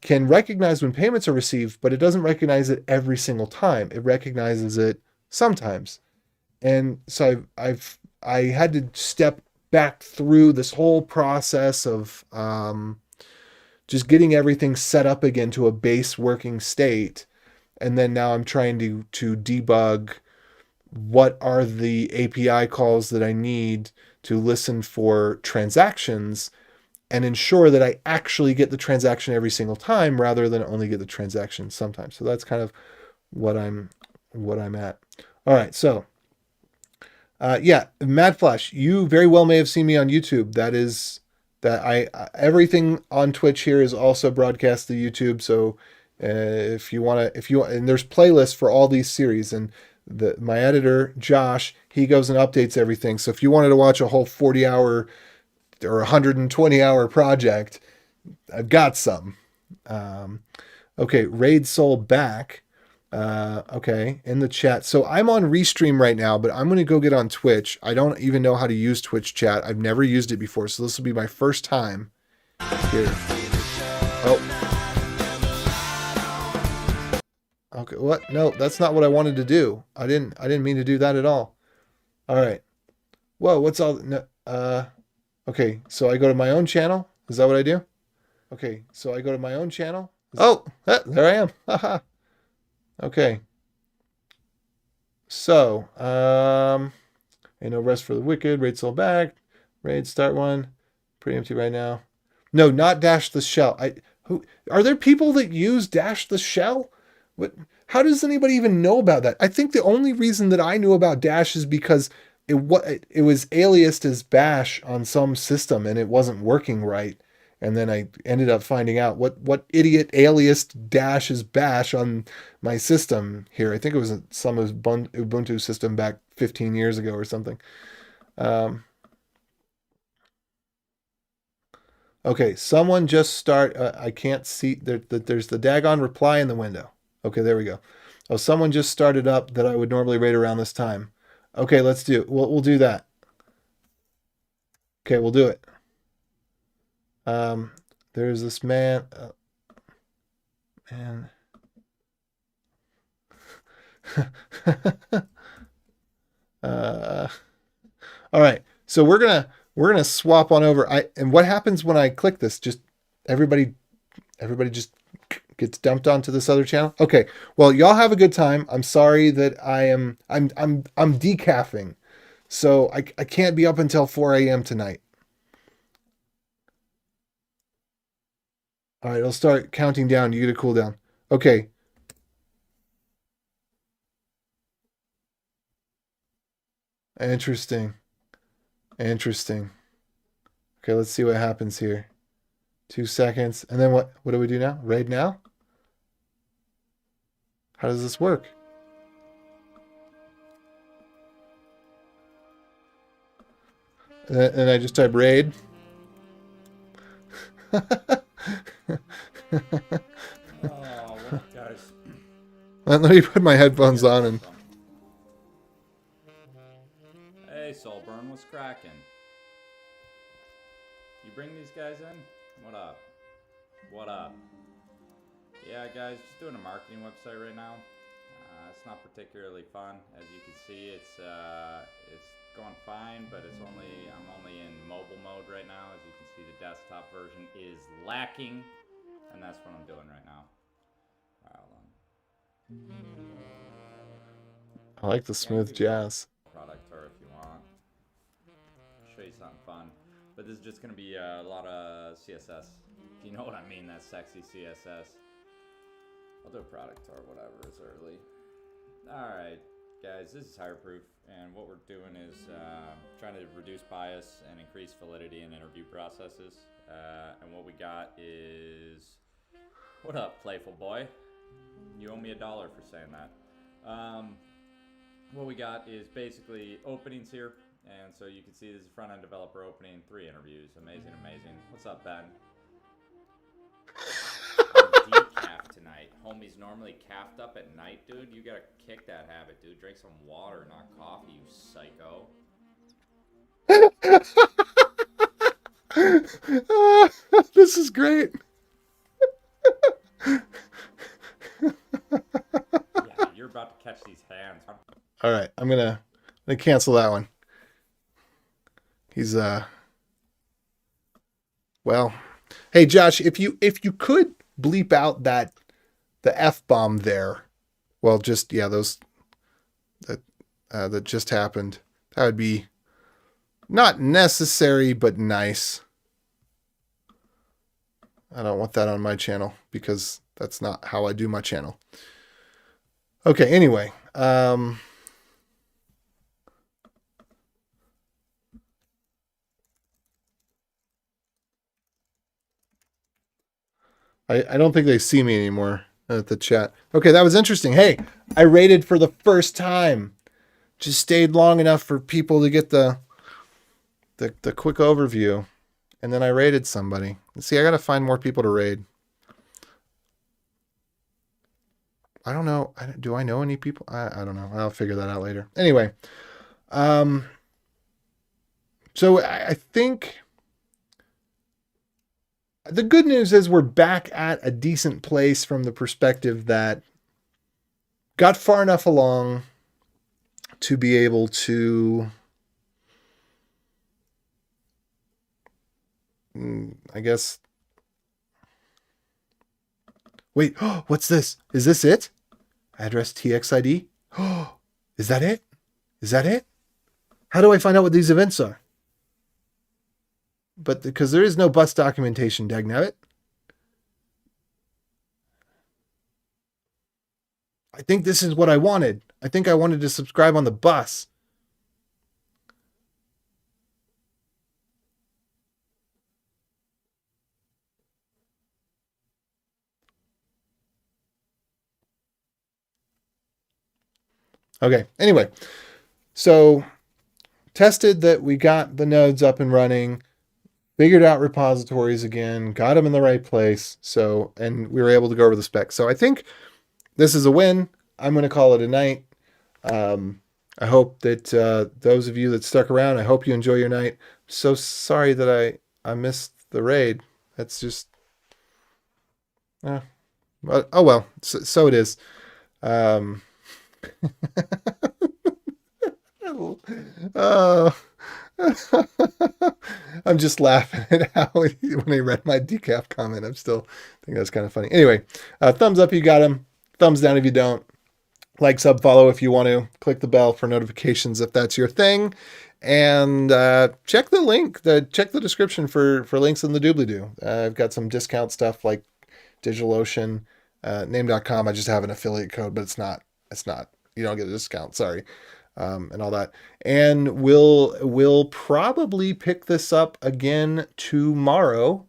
can recognize when payments are received, but it doesn't recognize it every single time. It recognizes it sometimes. And so I had to step back through this whole process of just getting everything set up again to a base working state. And then now I'm trying to debug what are the API calls that I need to listen for transactions and ensure that I actually get the transaction every single time rather than only get the transaction sometimes. So that's kind of what I'm at. All right, so yeah, Mad Flash, you very well may have seen me on YouTube. That I everything on Twitch here is also broadcast to YouTube. So if you want to, and there's playlists for all these series, and my editor Josh, he goes and updates everything. So if you wanted to watch a whole 40-hour or 120-hour project, I've got some. Okay, Raid Soul back. Okay, in the chat. So I'm on Restream right now, but I'm going to go get on Twitch. I don't even know how to use Twitch chat. I've never used it before, so this will be my first time here. Oh. Okay, what? No, that's not what I wanted to do. I didn't mean to do that at all. All right. Whoa, what's all no, okay, so I go to my own channel. Is that what I do? Okay, so I go to my own channel. Oh, there I am. Haha. Okay. So, ain't no rest for the wicked. Raid soul back. Raid start one. Pretty empty right now. No, not Dash the Shell. Who are there people that use Dash the Shell? What? How does anybody even know about that? I think the only reason that I knew about Dash is because it was aliased as Bash on some system and it wasn't working right. And then I ended up finding out what idiot aliased Dash is Bash on my system here. I think it was some Ubuntu system back 15 years ago or something. Okay, someone just start. I can't see. There's the daggone reply in the window. Okay, there we go. Oh, someone just started up that I would normally rate around this time. Okay, let's do it. We'll do that. Okay, we'll do it. There's this man. Man. All right. So we're gonna swap on over. And what happens when I click this? Just everybody just gets dumped onto this other channel. Okay. Well, y'all have a good time. I'm sorry that I'm decaffing. So I can't be up until 4 a.m. tonight. All right, I'll start counting down. You get a cool down. Okay. Interesting. Interesting. Okay, let's see what happens here. 2 seconds. And then what do we do now? Raid now? How does this work? And I just type raid. Oh, what, guys? Let me put my headphones on and. Hey, Soulburn, what's cracking? You bring these guys in? What up? What up? Yeah, guys, just doing a marketing website right now. It's not particularly fun, as you can see. It's going fine, but I'm only in mobile mode right now. As you can see, the desktop version is lacking, and that's what I'm doing right now. Hold on. I like the smooth jazz. Product tour if you want. I'll show you something fun. But this is just going to be a lot of CSS. If you know what I mean, that sexy CSS. I'll do a product tour, whatever, it's early. Alright, guys, this is Hireproof, and what we're doing is trying to reduce bias and increase validity in interview processes. And what we got is What up, playful boy? You owe me $1 for saying that. What we got is basically openings here. And so you can see this is front-end developer opening, 3 interviews. Amazing, amazing. What's up, Ben? I'm decaf tonight. Homie's normally caffed up at night, dude. You gotta kick that habit, dude. Drink some water, not coffee, you psycho. This is great. Yeah, you're about to catch these hands. All right, I'm gonna cancel that one. He's well, hey Josh, if you could bleep out the F-bomb there, well, just those that just happened, that would be not necessary but nice. I don't want that on my channel because that's not how I do my channel. Okay, anyway, I don't think they see me anymore at the chat. Okay, that was interesting. Hey, I rated for the first time. Just stayed long enough for people to get the quick overview. And then I raided somebody. See, I got to find more people to raid. I don't know. Do I know any people? I don't know. I'll figure that out later. Anyway. So I think the good news is we're back at a decent place from the perspective that got far enough along to be able to, I guess. Wait, what's this? Is this it? Address TXID? Is that it? Is that it? How do I find out what these events are? But because there is no bus documentation, dagnabbit. I think this is what I wanted. I think I wanted to subscribe on the bus. Okay, anyway, so tested that we got the nodes up and running, figured out repositories again, got them in the right place. So, and we were able to go over the specs. So I think this is a win. I'm going to call it a night. I hope that those of you that stuck around, I hope you enjoy your night. So sorry that I missed the raid. That's just, oh well, so it is. Oh, I'm just laughing at how when I read my decaf comment, I think that's kind of funny. Anyway, thumbs up if you got them. Thumbs down if you don't. Like, sub, follow if you want to. Click the bell for notifications if that's your thing. And check the link. Check the description for links in the doobly-doo. I've got some discount stuff like DigitalOcean, name.com. I just have an affiliate code, but it's not. You don't get a discount. Sorry. And all that. And we'll probably pick this up again tomorrow.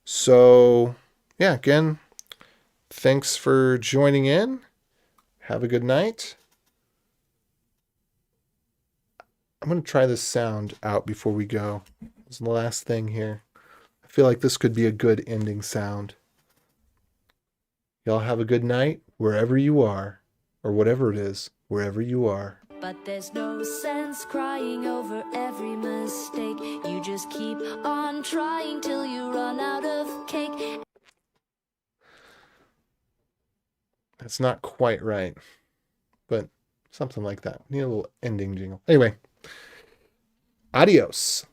So, yeah, again, thanks for joining in. Have a good night. I'm going to try this sound out before we go. This is the last thing here. I feel like this could be a good ending sound. Y'all have a good night wherever you are, or whatever it is, wherever you are. But there's no sense crying over every mistake. You just keep on trying till you run out of cake. That's not quite right, but something like that. Need a little ending jingle. Anyway, adios.